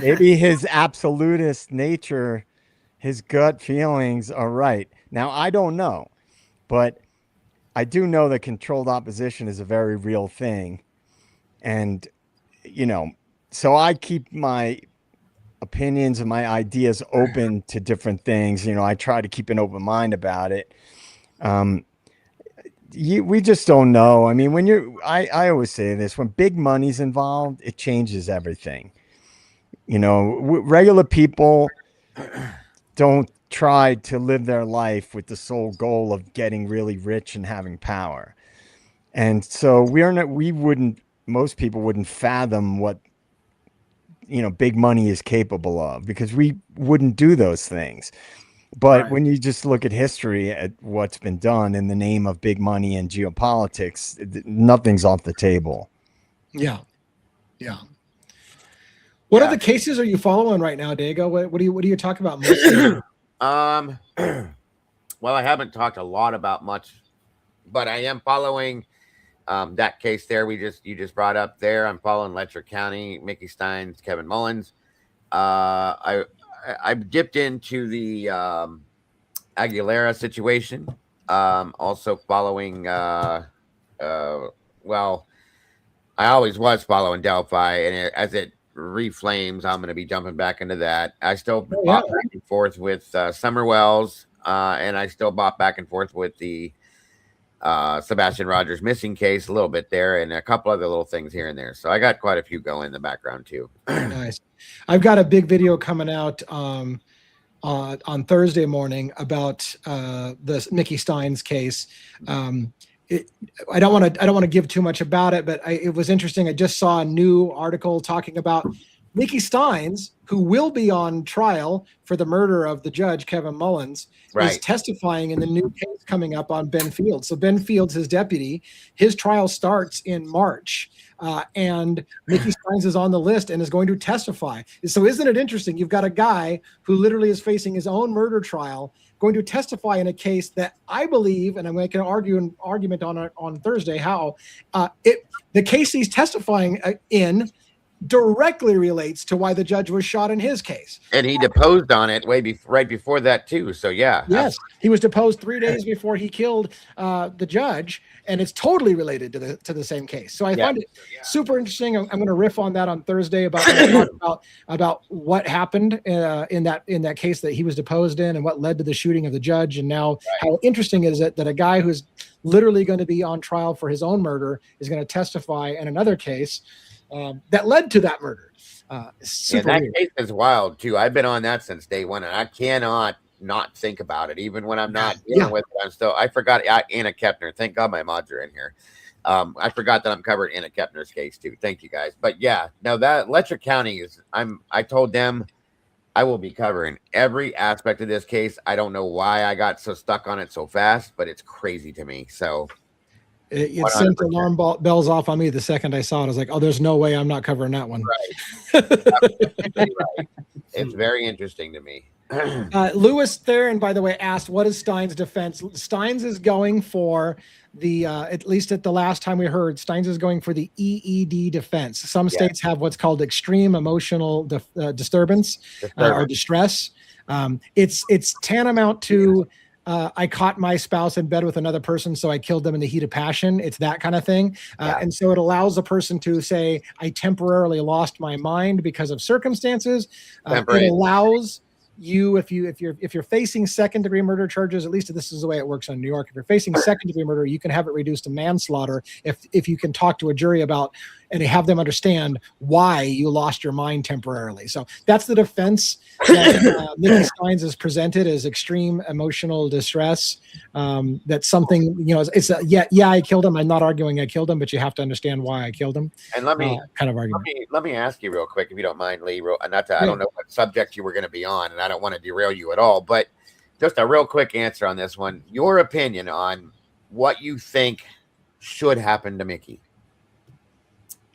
maybe his absolutist nature, his gut feelings are right. Now, I don't know, but I do know that controlled opposition is a very real thing. And, so I keep my opinions and my ideas open to different things. I try to keep an open mind about it. We just don't know. I mean, I always say this, when big money's involved, it changes everything. Regular people don't try to live their life with the sole goal of getting really rich and having power. And so most people wouldn't fathom what, big money is capable of, because we wouldn't do those things. But when you just look at history, at what's been done in the name of big money and geopolitics, nothing's off the table. Yeah. What other cases are you following right now, Diego? What do you talk about mostly? Well, I haven't talked a lot about much, but I am following that case there. You just brought up there. I'm following Letcher County, Mickey Steins, Kevin Mullins. I've dipped into the Aguilera situation. Also following, well, I always was following Delphi, and as it reflames, I'm going to be jumping back into that. I still bought back and forth with Summer Wells, and I still bought back and forth with the Sebastian Rogers missing case a little bit there, and a couple other little things here and there. So I got quite a few going in the background too. Nice. I've got a big video coming out on Thursday morning about the Mickey Steins case. I don't want to give too much about it, but it was interesting. I just saw a new article talking about Mickey Steins, who will be on trial for the murder of the judge, Kevin Mullins, is testifying in the new case coming up on Ben Fields. So Ben Fields, his deputy, his trial starts in March. And Mickey Steins is on the list and is going to testify. So isn't it interesting? You've got a guy who literally is facing his own murder trial, going to testify in a case that I believe, and I'm going to argue an argument on Thursday, how the case he's testifying in directly relates to why the judge was shot in his case. And he deposed on it right before that too. So yeah. Yes, he was deposed 3 days before he killed the judge, and it's totally related to the same case. So I find it super interesting. I'm going to riff on that on Thursday about what happened in that case that he was deposed in, and what led to the shooting of the judge, and now how interesting is it that a guy who's literally going to be on trial for his own murder is going to testify in another case that led to that murder. Super that weird. case is wild too. I've been on that since day one, and I cannot not think about it. Even when I'm not dealing with it, I forgot Anna Kepner. Thank God my mods are in here. I forgot that I'm covering Anna Kepner's case too. Thank you guys. But yeah, now that Letcher County I told them I will be covering every aspect of this case. I don't know why I got so stuck on it so fast, but it's crazy to me. So it sent alarm bells off on me the second I saw it. I was like, oh, there's no way I'm not covering that one. Right. It's very interesting to me. Lewis Theron, by the way, asked, what is Steins' defense? Steins is going for at least at the last time we heard, Steins is going for the EED defense. Some states have what's called extreme emotional disturbance or distress. It's tantamount to I caught my spouse in bed with another person, so I killed them in the heat of passion. It's that kind of thing. And so it allows a person to say, I temporarily lost my mind because of circumstances. It allows you, if you're facing second-degree murder charges, at least this is the way it works in New York. If you're facing second-degree murder, you can have it reduced to manslaughter if you can talk to a jury about and have them understand why you lost your mind temporarily. So that's the defense that Mickey Steins has presented as extreme emotional distress. That's something, it's I killed him. I'm not arguing I killed him, but you have to understand why I killed him. And let me let me ask you real quick, if you don't mind, Lee. I don't know what subject you were going to be on, and I don't want to derail you at all, but just a real quick answer on this one. Your opinion on what you think should happen to Mickey.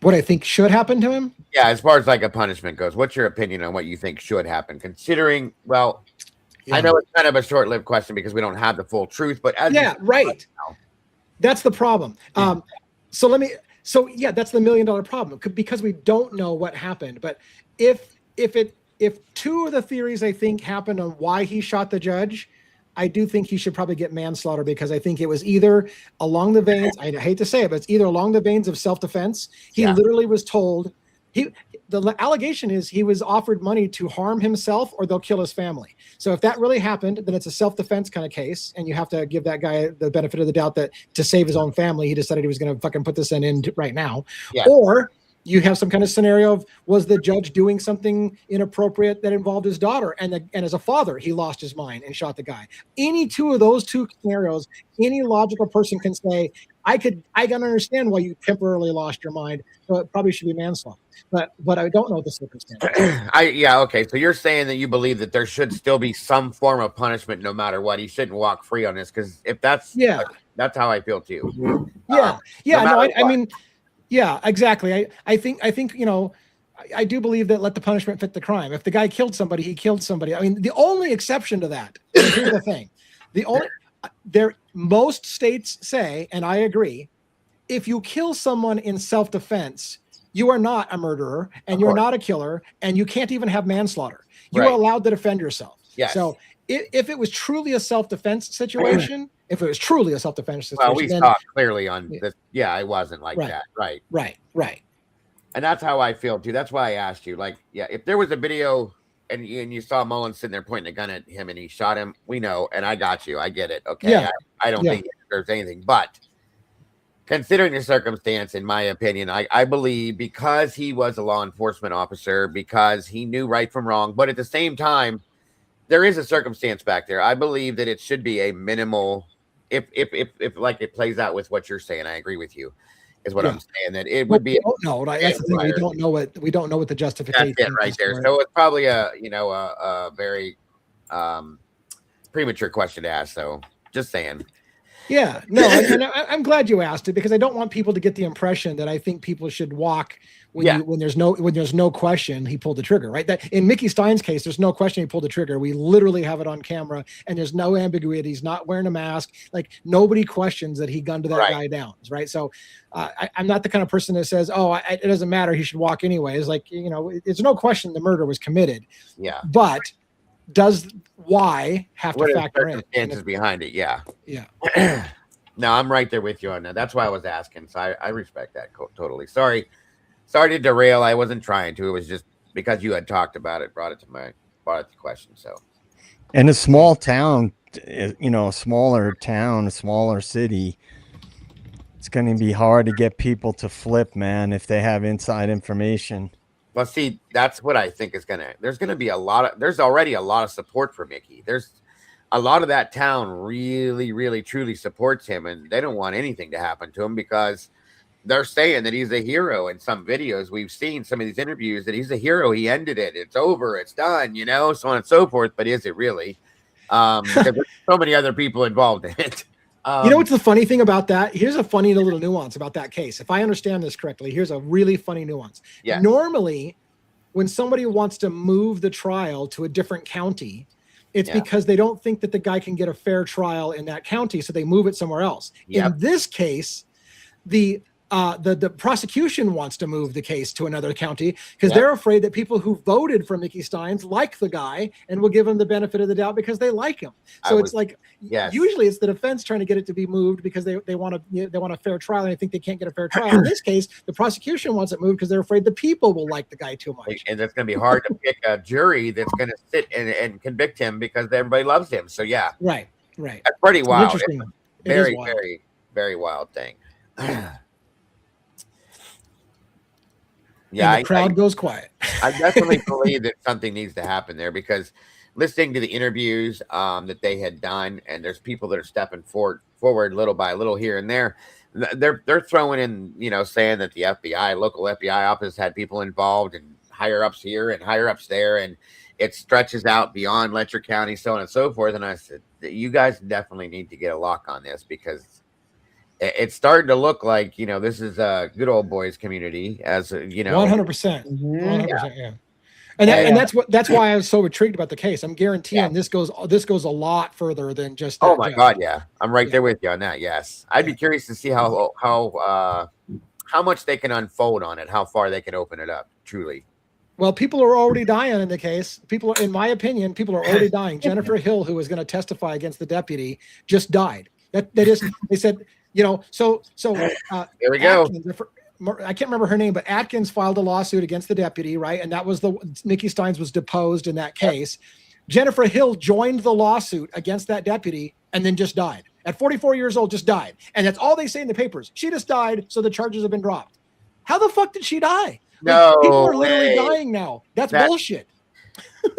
What I think should happen to him? Yeah, as far as like a punishment goes, what's your opinion on what you think should happen? Considering, well, yeah. I know it's kind of a short-lived question because we don't have the full truth, but as right. Right now, that's the problem. Yeah. So that's the $1 million problem, because we don't know what happened. But if two of the theories I think happened on why he shot the judge, I do think he should probably get manslaughter, because I think it was either along the veins, I hate to say it, but it's either along the veins of self-defense. He literally was told, the allegation is he was offered money to harm himself or they'll kill his family. So if that really happened, then it's a self-defense kind of case. And you have to give that guy the benefit of the doubt that to save his own family, he decided he was going to fucking put this in right now. Yeah. Or you have some kind of scenario of, was the judge doing something inappropriate that involved his daughter, and as a father, he lost his mind and shot the guy. Any two of those two scenarios, any logical person can say, I can understand why you temporarily lost your mind, so it probably should be manslaughter. But I don't know the circumstances. Okay. So you're saying that you believe that there should still be some form of punishment no matter what. He shouldn't walk free on this, because if that's that's how I feel too. I mean. Yeah, exactly. I think, I do believe that let the punishment fit the crime. If the guy killed somebody, he killed somebody. I mean, the only exception to that, here's the thing. Most states say, and I agree, if you kill someone in self-defense, you are not a murderer and you're not a killer, and you can't even have manslaughter. You are allowed to defend yourself. Yes. So if it was truly a self-defense situation, well, we saw clearly on this. Yeah, it wasn't like that. Right. And that's how I feel too. That's why I asked you. Like, yeah, if there was a video and you saw Mullen sitting there pointing a gun at him and he shot him, we know, and I got you. I get it. Okay. Yeah. I don't think there's anything, but considering the circumstance, in my opinion, I believe because he was a law enforcement officer, because he knew right from wrong, but at the same time, there is a circumstance back there. I believe that it should be a minimal. If like it plays out with what you're saying, I agree with you. Is what I'm saying, that it would be. That's the thing. We don't know what the justification. That's it right there. So it's probably a very premature question to ask. So just saying. Yeah, no, and I'm glad you asked it, because I don't want people to get the impression that I think people should walk when there's no question he pulled the trigger, right? That in Mickey Stein's case, there's no question he pulled the trigger. We literally have it on camera, and there's no ambiguity. He's not wearing a mask. Like, nobody questions that he gunned that guy down, right? So I'm not the kind of person that says, it doesn't matter, he should walk anyway. It's like, it's no question the murder was committed. Yeah, but does why have to factor in circumstances behind it? Yeah. No, I'm right there with you on that. That's why I was asking. So I respect that totally. Sorry to derail. I wasn't trying to. It was just because you had talked about it, brought it to question. So, in a small town, a smaller town, a smaller city, it's going to be hard to get people to flip, man, if they have inside information. Well, see, that's what I think is there's already a lot of support for Mickey. There's a lot of that town really, really, truly supports him, and they don't want anything to happen to him, because they're saying that he's a hero. In some videos we've seen, some of these interviews, that he's a hero. He ended it. It's over. It's done, so on and so forth. But is it really? Because there's so many other people involved in it. What's the funny thing about that? Here's a funny little nuance about that case. If I understand this correctly, here's a really funny nuance. Yeah. Normally, when somebody wants to move the trial to a different county, it's because they don't think that the guy can get a fair trial in that county, so they move it somewhere else. Yep. In this case, the prosecution wants to move the case to another county, because they're afraid that people who voted for Mickey Steins like the guy and will give him the benefit of the doubt because they like him. So usually it's the defense trying to get it to be moved because they want a fair trial, and they think they can't get a fair trial. In this case, the prosecution wants it moved because they're afraid the people will like the guy too much. And it's going to be hard to pick a jury that's going to sit and convict him because everybody loves him. So right. That's pretty wild. Interesting. Very, very, very wild thing. Yeah, and the crowd goes quiet. I definitely believe that something needs to happen there, because listening to the interviews that they had done, and there's people that are stepping forward little by little here and there. They're throwing in, saying that the local FBI office had people involved, and higher ups here and higher ups there, and it stretches out beyond Letcher County, so on and so forth. And I said, you guys definitely need to get a lock on this, because it's starting to look like, this is a good old boys community, as 100%, 100%, yeah. And that's why I was so intrigued about the case. I'm guaranteeing this goes a lot further than just. Oh my God, yeah, I'm right there with you on that. Yes, I'd be curious to see how much they can unfold on it, how far they can open it up. Truly. Well, people are already dying in the case. In my opinion, people are already dying. Jennifer Hill, who was going to testify against the deputy, just died. They said, so there we go. I can't remember her name, but Atkins filed a lawsuit against the deputy, right? And that was Nikki Steins was deposed in that case. Jennifer Hill joined the lawsuit against that deputy and then just died. At 44 years old, just died. And that's all they say in the papers. She just died, so the charges have been dropped. How the fuck did she die? No, people are literally dying now. That's bullshit.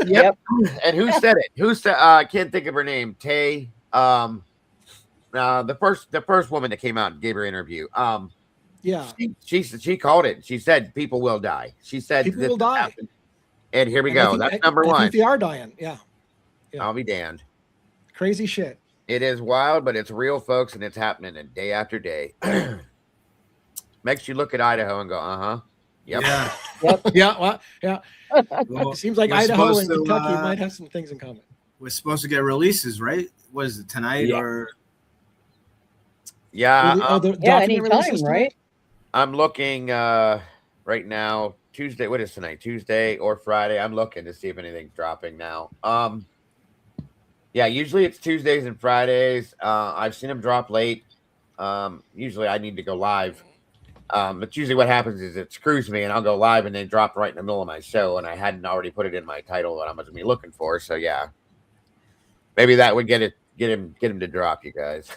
Yep. And who said it? Who said? I can't think of her name. Tay. The first woman that came out and gave her interview. Yeah. She called it. She said people will die. She said people will die. Happened. And here we go. That's number one. I think they are dying. Yeah. I'll be damned. Crazy shit. It is wild, but it's real, folks, and it's happening day after day. Makes you look at Idaho and go, yep. Yeah. Yeah. Well, yeah. It seems like Idaho and Kentucky might have some things in common. We're supposed to get releases, right? What is it, tonight or? Yeah. Anytime, right? I'm looking right now. Tuesday. What is tonight? Tuesday or Friday? I'm looking to see if anything's dropping now. Yeah. Usually it's Tuesdays and Fridays. I've seen them drop late. Usually I need to go live. But usually what happens is it screws me and I'll go live and then drop right in the middle of my show, and I hadn't already put it in my title that I'm going to be looking for. So yeah, maybe that would get him to drop, you guys.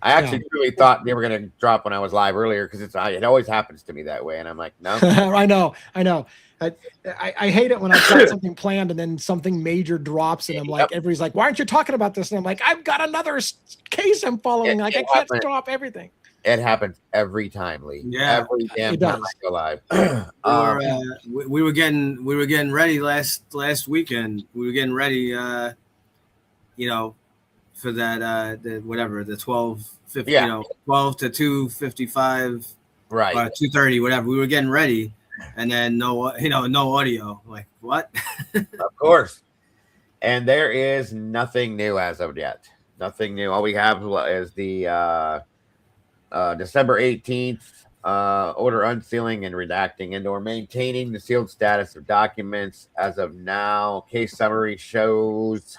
I actually really thought they were going to drop when I was live earlier, because it always happens to me that way, and I'm like, no. I know. I hate it when I've got something planned and then something major drops, and I'm like, everybody's like, why aren't you talking about this? And I'm like, I've got another case I'm following. I can't drop everything. It happens every time, Lee. Yeah, every damn time I go live. We were getting ready last weekend. We were getting ready, for that the 12:50, 12 to 2:55, right? 2:30, whatever. We were getting ready, and then no audio. Like, what? Of course. And there is nothing new as of yet. Nothing new. All we have is the December 18th order unsealing and redacting and/or maintaining the sealed status of documents as of now. Case summary shows.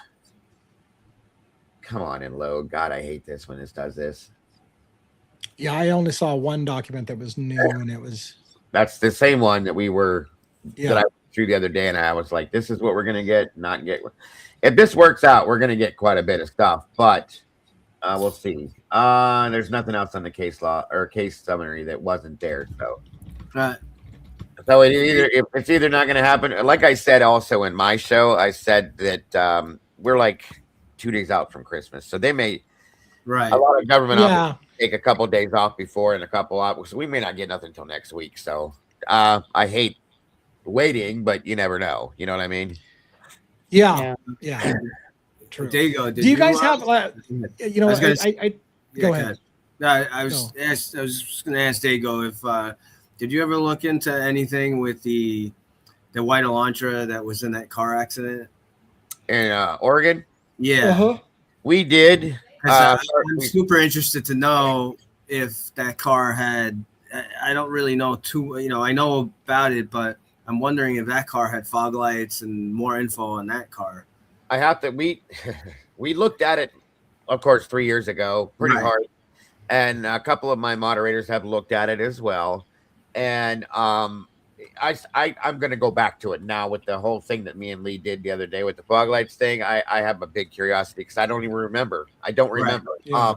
Come on and load. God, I hate this when this does this. Yeah, I only saw one document that was new, and that's the same one that that I went through the other day, and I was like, this is what we're gonna get. If this works out, we're gonna get quite a bit of stuff, but we'll see. There's nothing else on the case law or case summary that wasn't there. So it's either not going to happen. Like I said, also in my show, I said that we're like 2 days out from Christmas, so they may. Right. A lot of government take a couple of days off before and a couple off, so we may not get nothing until next week. So I hate waiting, but you never know. You know what I mean? Yeah. True. Dago, do you guys have? Go ahead. I was just going to ask Dago if did you ever look into anything with the white Elantra that was in that car accident in Oregon? Yeah, we did. I'm super interested to know if that car had. I don't really know I know about it, but I'm wondering if that car had fog lights and more info on that car. I have to. We looked at it, of course, 3 years ago, pretty hard, and a couple of my moderators have looked at it as well. And I'm going to go back to it now with the whole thing that me and Lee did the other day with the fog lights thing. I have a big curiosity because I don't even remember. I don't remember. Yeah.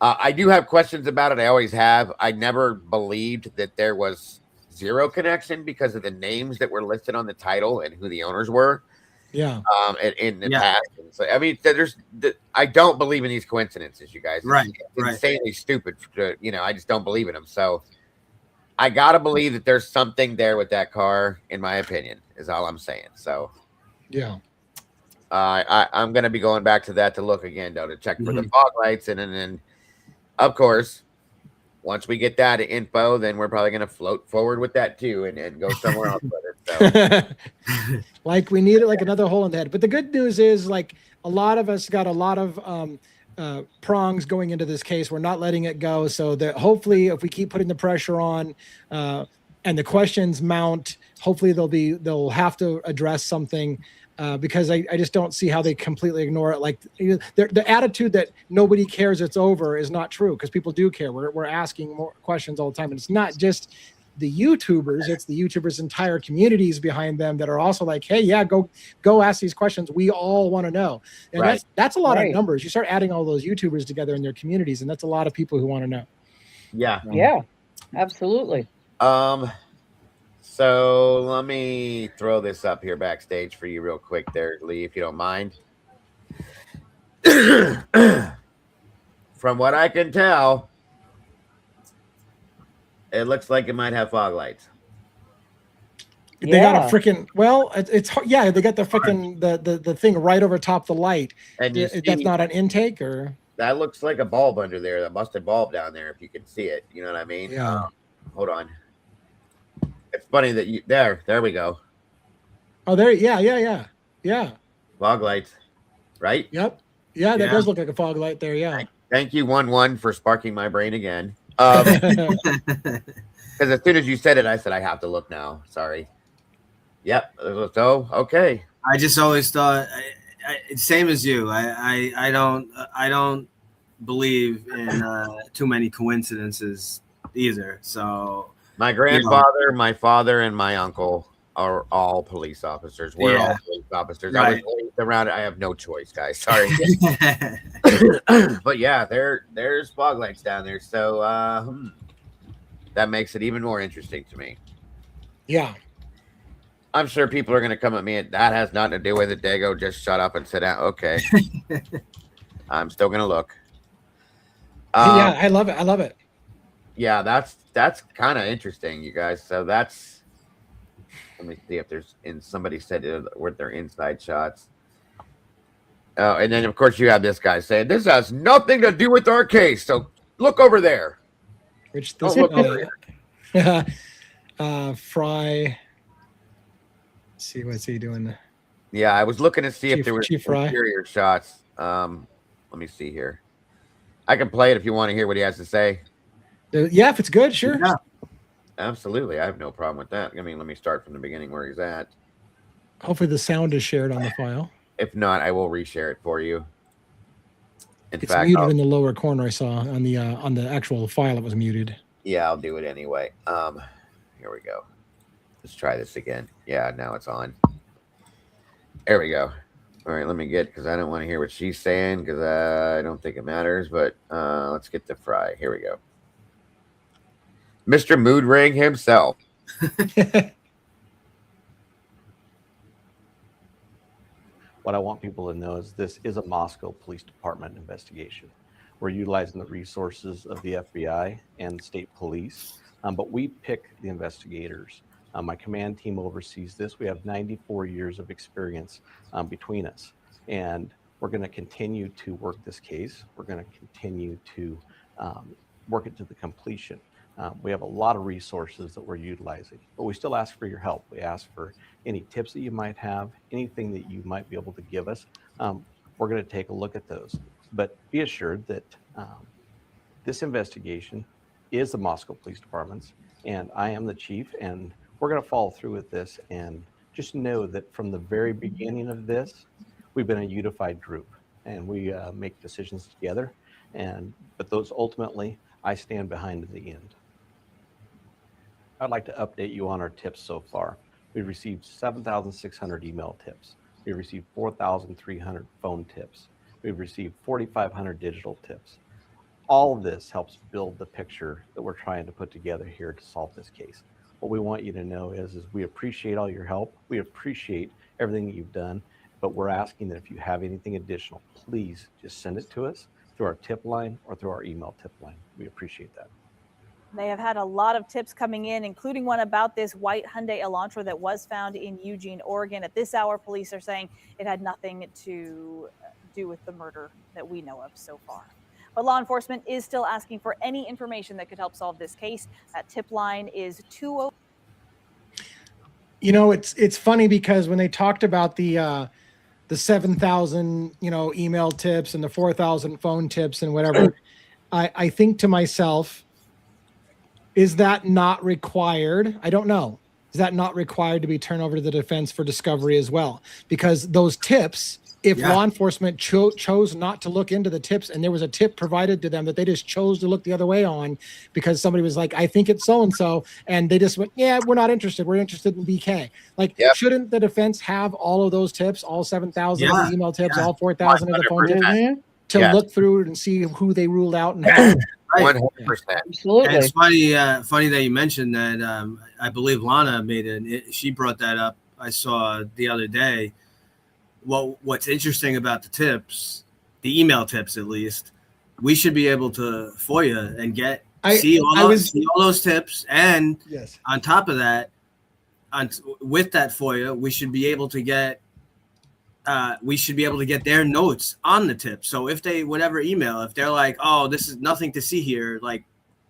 I do have questions about it. I always have. I never believed that there was zero connection because of the names that were listed on the title and who the owners were. Yeah. In the past. So, I mean, I don't believe in these coincidences, you guys. Right. It's insanely stupid. I just don't believe in them. So I gotta believe that there's something there with that car, in my opinion, is all I'm saying. So Yeah. I'm going to be going back to that to look again, though, to check for the fog lights. And then, of course, once we get that info, then we're probably going to float forward with that, too, and go somewhere else with it. So. Like we need it like another hole in the head. But the good news is, like, a lot of us got a lot of prongs going into this case. We're not letting it go. So that hopefully if we keep putting the pressure on and the questions mount, hopefully they'll have to address something. Because I just don't see how they completely ignore it. Like the attitude that nobody cares it's over is not true, because people do care. We're asking more questions all the time. And it's not just the YouTubers, it's the YouTubers' entire communities behind them that are also like, hey, yeah, go ask these questions. We all want to know. And that's a lot of numbers. You start adding all those YouTubers together in their communities, and that's a lot of people who want to know. Yeah. Yeah, absolutely. So let me throw this up here backstage for you real quick there, Lee, if you don't mind. From what I can tell, it looks like it might have fog lights. They got a freaking, well, it's yeah, they got the freaking the thing right over top the light. And that's not an intake, or that looks like a bulb under there, that busted bulb down there, if you can see it. You know what I mean? Yeah. Hold on. It's funny that you there we go. Oh, there, yeah. Fog lights, right? Yep. Yeah, that does look like a fog light there. Yeah. Thank you, 1-1, for sparking my brain again. Because as soon as you said it, I said I have to look now. Sorry. Yep. So okay. I just always thought, same as you. I don't believe in too many coincidences either. So my grandfather, my father, and my uncle are all police officers. We're all police officers. I was raised around it. I have no choice, guys. Sorry. But yeah, there's fog lights down there. So that makes it even more interesting to me. Yeah. I'm sure people are going to come at me and that has nothing to do with it. Dago, just shut up and sit down. Okay. I'm still going to look. Yeah, I love it. I love it. Yeah, that's kind of interesting, you guys. So that's, let me see if there's somebody said it with their inside shots. Oh, and then of course you have this guy saying this has nothing to do with our case. So look over there. Which this Fry. Let's see what's he doing. Yeah, I was looking to see if there were interior shots. Let me see here. I can play it if you want to hear what he has to say. Yeah, if it's good, sure. Yeah. Absolutely. I have no problem with that. I mean, let me start from the beginning where he's at. Hopefully the sound is shared on the file. If not, I will reshare it for you. It's muted in the lower corner. I saw on the actual file it was muted. Yeah, I'll do it anyway. Here we go. Let's try this again. Yeah, now it's on. There we go. All right, let me get, because I don't want to hear what she's saying, because I don't think it matters, but let's get the Fry. Here we go. Mr. Mood Ring himself. What I want people to know is this is a Moscow Police Department investigation. We're utilizing the resources of the FBI and state police, but we pick the investigators. My command team oversees this. We have 94 years of experience between us, and we're going to continue to work this case. We're going to continue to work it to the completion. We have a lot of resources that we're utilizing, but we still ask for your help. We ask for any tips that you might have, anything that you might be able to give us. We're going to take a look at those, but be assured that this investigation is the Moscow Police Department's, and I am the chief, and we're going to follow through with this. And just know that from the very beginning of this, we've been a unified group, and we make decisions together. But those ultimately, I stand behind at the end. I'd like to update you on our tips so far. We've received 7,600 email tips. We've received 4,300 phone tips. We've received 4,500 digital tips. All of this helps build the picture that we're trying to put together here to solve this case. What we want you to know is we appreciate all your help. We appreciate everything that you've done, but we're asking that if you have anything additional, please just send it to us through our tip line or through our email tip line. We appreciate that. They have had a lot of tips coming in, including one about this white Hyundai Elantra that was found in Eugene, Oregon. At this hour, police are saying it had nothing to do with the murder that we know of so far. But law enforcement is still asking for any information that could help solve this case. That tip line is 20. You know, it's funny because when they talked about the 7,000, email tips and the 4,000 phone tips and whatever, I think to myself, is that not required? I don't know. Is that not required to be turned over to the defense for discovery as well? Because those tips, if law enforcement chose not to look into the tips and there was a tip provided to them that they just chose to look the other way on because somebody was like, I think it's so-and-so, and they just went, yeah, we're not interested. We're interested in BK. Like, shouldn't the defense have all of those tips, all 7,000 of the email tips, all 4,000 of the phone tips, to look through it and see who they ruled out and how? 100%. Absolutely. And it's funny that you mentioned that. I believe Lana she brought that up. I saw the other day. Well, what's interesting about the tips, the email tips at least, we should be able to FOIA and see all those tips, and on top of that, with that FOIA, we should be able to get their notes on the tip. So if they if they're like, oh, this is nothing to see here, like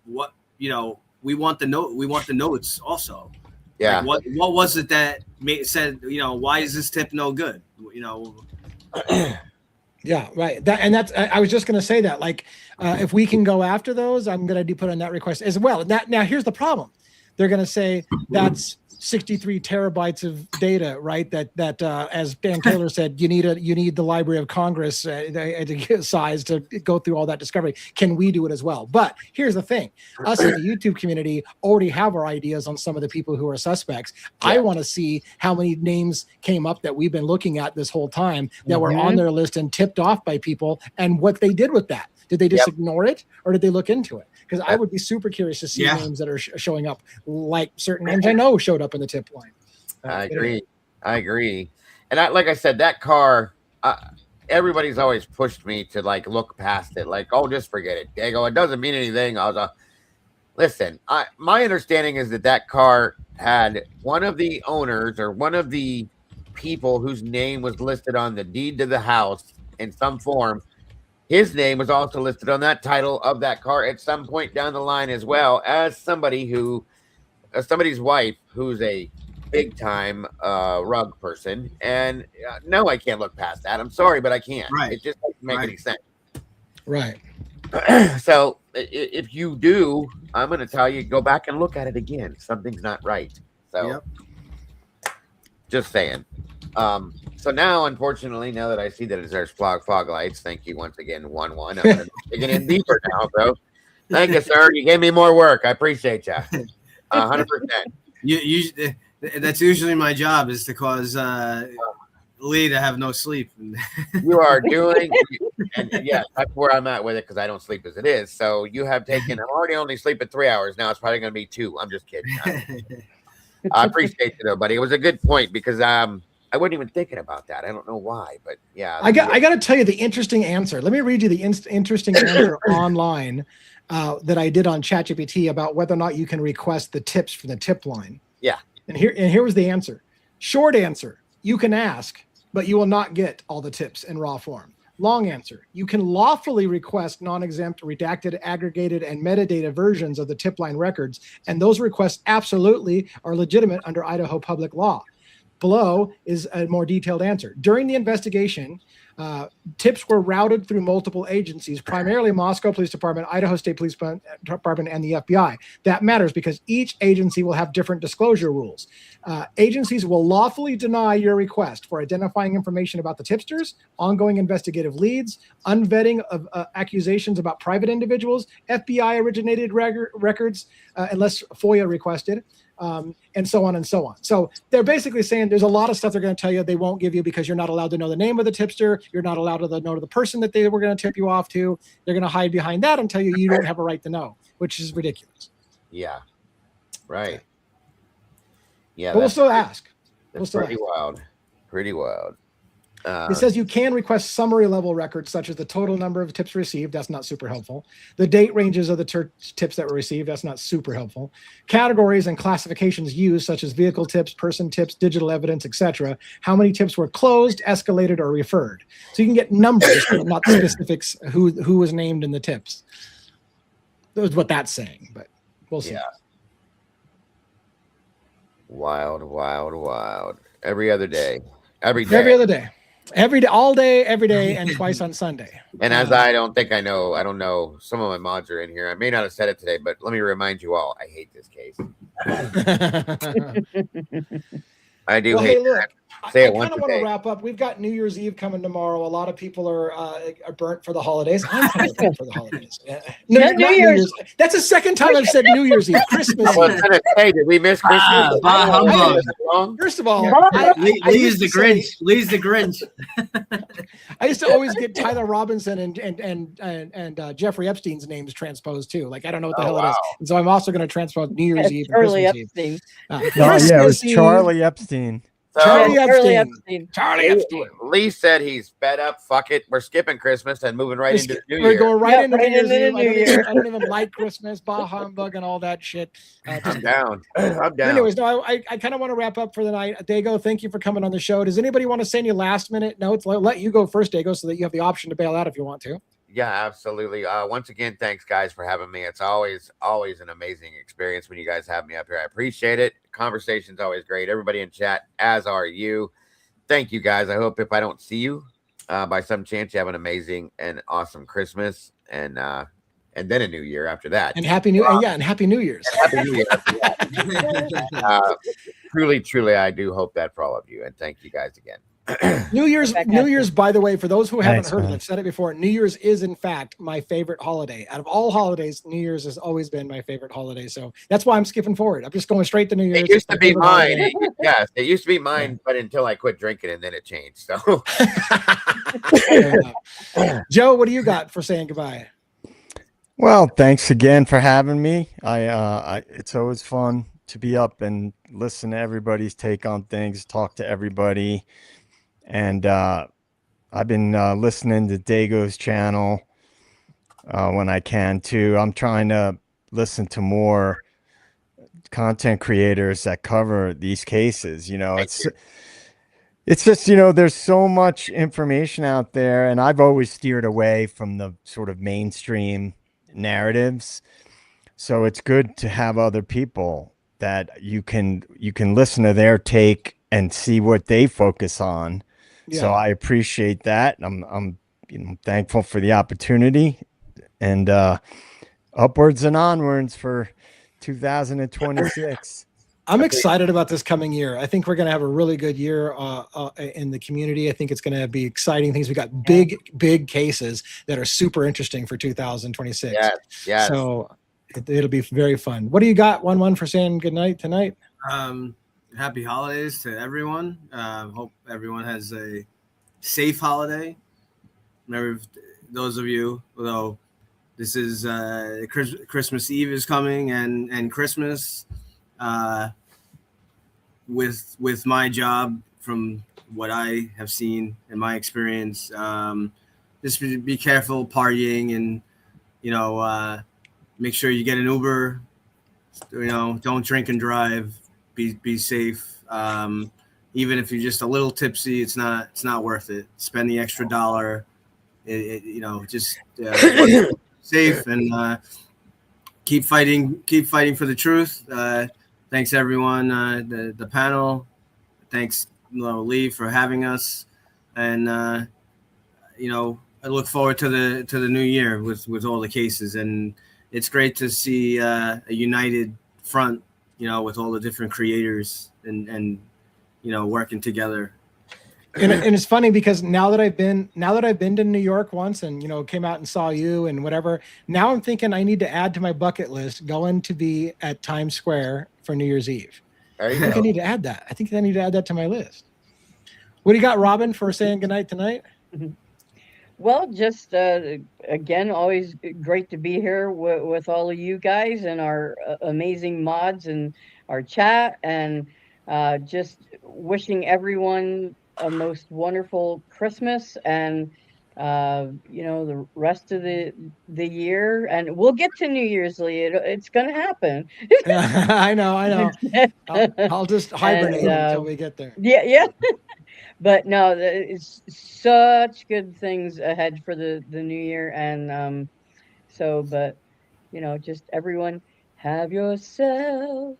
what we want the note, we want the notes also. Yeah. Like what was it that said, why is this tip no good? Yeah, right. I was just going to say that, like, if we can go after those, I'm going to put a net request as well. Now here's the problem. They're going to say that's 63 terabytes of data, right? That as Dan Taylor said, you need the Library of Congress size to go through all that discovery. Can we do it as well? But here's the thing: us in the YouTube community already have our ideas on some of the people who are suspects. Yeah. I want to see how many names came up that we've been looking at this whole time that were on their list and tipped off by people, and what they did with that. Did they just ignore it, or did they look into it? Because I would be super curious to see names that are showing up, like certain names I know showed up in the tip line. I agree. And like I said, that car, everybody's always pushed me to like look past it. Like, oh, just forget it. They go, it doesn't mean anything. I was like, listen, my understanding is that car had one of the owners or one of the people whose name was listed on the deed to the house in some form. His name was also listed on that title of that car at some point down the line, as well as somebody's wife, who's a big time rug person. And no, I can't look past that. I'm sorry, but I can't. Right. It just doesn't make any sense. Right. So if you do, I'm going to tell you, go back and look at it again. Something's not right. So just saying. So now, unfortunately, now that I see that there's fog lights, thank you once again, 1-1. I'm going to dig in deeper now, so thank you, sir. You gave me more work. I appreciate you. 100%. That's usually my job, is to cause Lee to have no sleep. You are doing, and yeah, that's where I'm at with it, because I don't sleep as it is. So you have taken, I'm already only sleep at 3 hours. Now it's probably going to be 2. I'm just kidding. I appreciate you, though, buddy. It was a good point, because I wasn't even thinking about that. I don't know why, but yeah. I got to tell you the interesting answer. Let me read you the interesting answer online that I did on ChatGPT about whether or not you can request the tips from the tip line. Yeah. And here was the answer. Short answer: you can ask, but you will not get all the tips in raw form. Long answer: you can lawfully request non-exempt, redacted, aggregated, and metadata versions of the tip line records, and those requests absolutely are legitimate under Idaho public law. Below is a more detailed answer. During the investigation, tips were routed through multiple agencies, primarily Moscow Police Department, Idaho State Police Department, and the FBI. That matters because each agency will have different disclosure rules. Agencies will lawfully deny your request for identifying information about the tipsters, ongoing investigative leads, unvetting of accusations about private individuals, FBI-originated records, unless FOIA requested, and so on and so on. So they're basically saying there's a lot of stuff they're going to tell you they won't give you because you're not allowed to know the name of the tipster. You're not allowed to know the person that they were going to tip you off to. They're going to hide behind that and tell you don't have a right to know, which is ridiculous. Yeah. Right. Yeah. But we'll still ask. That's pretty wild. Pretty wild. It says you can request summary level records such as the total number of tips received. That's not super helpful. The date ranges of the tips that were received. That's not super helpful. Categories and classifications used such as vehicle tips, person tips, digital evidence, etc. How many tips were closed, escalated, or referred. So you can get numbers, but not the specifics who was named in the tips. That's what that's saying, but we'll see. Yeah. Wild, wild, wild. Every other day. Every day. Every other day. Every day, all day, every day, and twice on Sunday. And as I don't know, some of my mods are in here. I may not have said it today, but let me remind you all, I hate this case. I do hate that. Say it once a day. I kind of want to wrap up. We've got New Year's Eve coming tomorrow. A lot of people are burnt for the holidays. I'm kind of burnt for the holidays. No, not New Year's. That's the second time I've said New Year's Eve. Christmas. I was going to say, did we miss Christmas? First of all, Lee's the Grinch. Lee's the Grinch. I used to always get Tyler Robinson and Jeffrey Epstein's names transposed too. Like I don't know what the hell it is, and so I'm also going to transpose New Year's Eve and Christmas Eve. It was Charlie Epstein. Charlie Epstein. Lee said he's fed up. Fuck it. We're skipping Christmas and moving right into the New Year. We're going right into New Year's Eve. I don't even like Christmas, bah humbug, and all that shit. I'm down. I'm down. Anyways, no, I kind of want to wrap up for the night. Dago, thank you for coming on the show. Does anybody want to say any last minute notes? I'll let you go first, Dago, so that you have the option to bail out if you want to. Yeah, absolutely. Once again, thanks guys for having me. It's always an amazing experience when you guys have me up here. I appreciate it. Conversation's always great. Everybody in chat, as are you. Thank you guys. I hope if I don't see you by some chance, you have an amazing and awesome Christmas and then a new year after that. And happy new and happy New Year's. Happy New Year after that. Truly, I do hope that for all of you. And thank you guys again. New Year's, by the way, for those who haven't heard it, I've said it before. New Year's is, in fact, my favorite holiday. Out of all holidays, New Year's has always been my favorite holiday. So that's why I'm skipping forward. I'm just going straight to New Year's. It used to be mine. Yes, it used to be mine, but until I quit drinking, and then it changed. So, Joe, what do you got for saying goodbye? Well, thanks again for having me. It's always fun to be up and listen to everybody's take on things, talk to everybody. And I've been listening to Dago's channel when I can too. I'm trying to listen to more content creators that cover these cases. It's just, there's so much information out there, and I've always steered away from the sort of mainstream narratives. So it's good to have other people that you can listen to their take and see what they focus on. Yeah. So I appreciate that. I'm thankful for the opportunity, and upwards and onwards for 2026. I'm excited about this coming year. I think we're going to have a really good year in the community. I think it's going to be exciting things. We got big cases that are super interesting for 2026. Yes. So it'll be very fun. What do you got? 1-1 for saying goodnight tonight. Happy holidays to everyone. Hope everyone has a safe holiday. Those of you, although this is Christmas Eve is coming and Christmas, with my job, from what I have seen in my experience, just be careful partying and make sure you get an Uber. Don't drink and drive. Be safe. Even if you're just a little tipsy, it's not worth it. Spend the extra $1. Just safe and keep fighting for the truth. Thanks everyone, the panel. Thanks Lee for having us, and I look forward to the new year with all the cases, and it's great to see a united front. With all the different creators and working together. And it's funny because now that I've been to New York once and came out and saw you and whatever, now I'm thinking I need to add to my bucket list going to be at Times Square for New Year's Eve. I think I need to add that. I think I need to add that to my list. What do you got, Robin, for saying goodnight tonight? Well, just again, always great to be here with all of you guys and our amazing mods and our chat, and just wishing everyone a most wonderful Christmas and the rest of the year, and we'll get to New Year's, Lee. It's gonna happen. I know. I'll just hibernate until we get there. Yeah. But no, it's such good things ahead for the new year, and but just everyone have yourself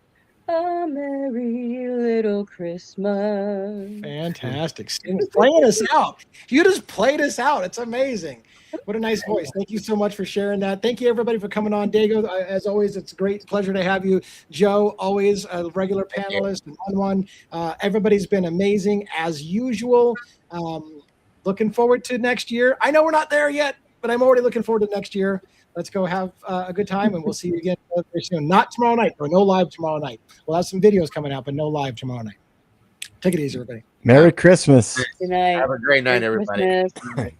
a merry little Christmas. Fantastic. Playing us out. You just played us out. It's amazing. What a nice voice. Thank you so much for sharing that. Thank you, everybody, for coming on. Diego, as always, it's a great pleasure to have you. Joe, always a regular panelist. And one. Everybody's been amazing, as usual. Looking forward to next year. I know we're not there yet, but I'm already looking forward to next year. Let's go have a good time, and we'll see you again very soon. Not tomorrow night, or no live tomorrow night. We'll have some videos coming out, but no live tomorrow night. Take it easy, everybody. Merry Christmas. Good night. Have a great night, everybody.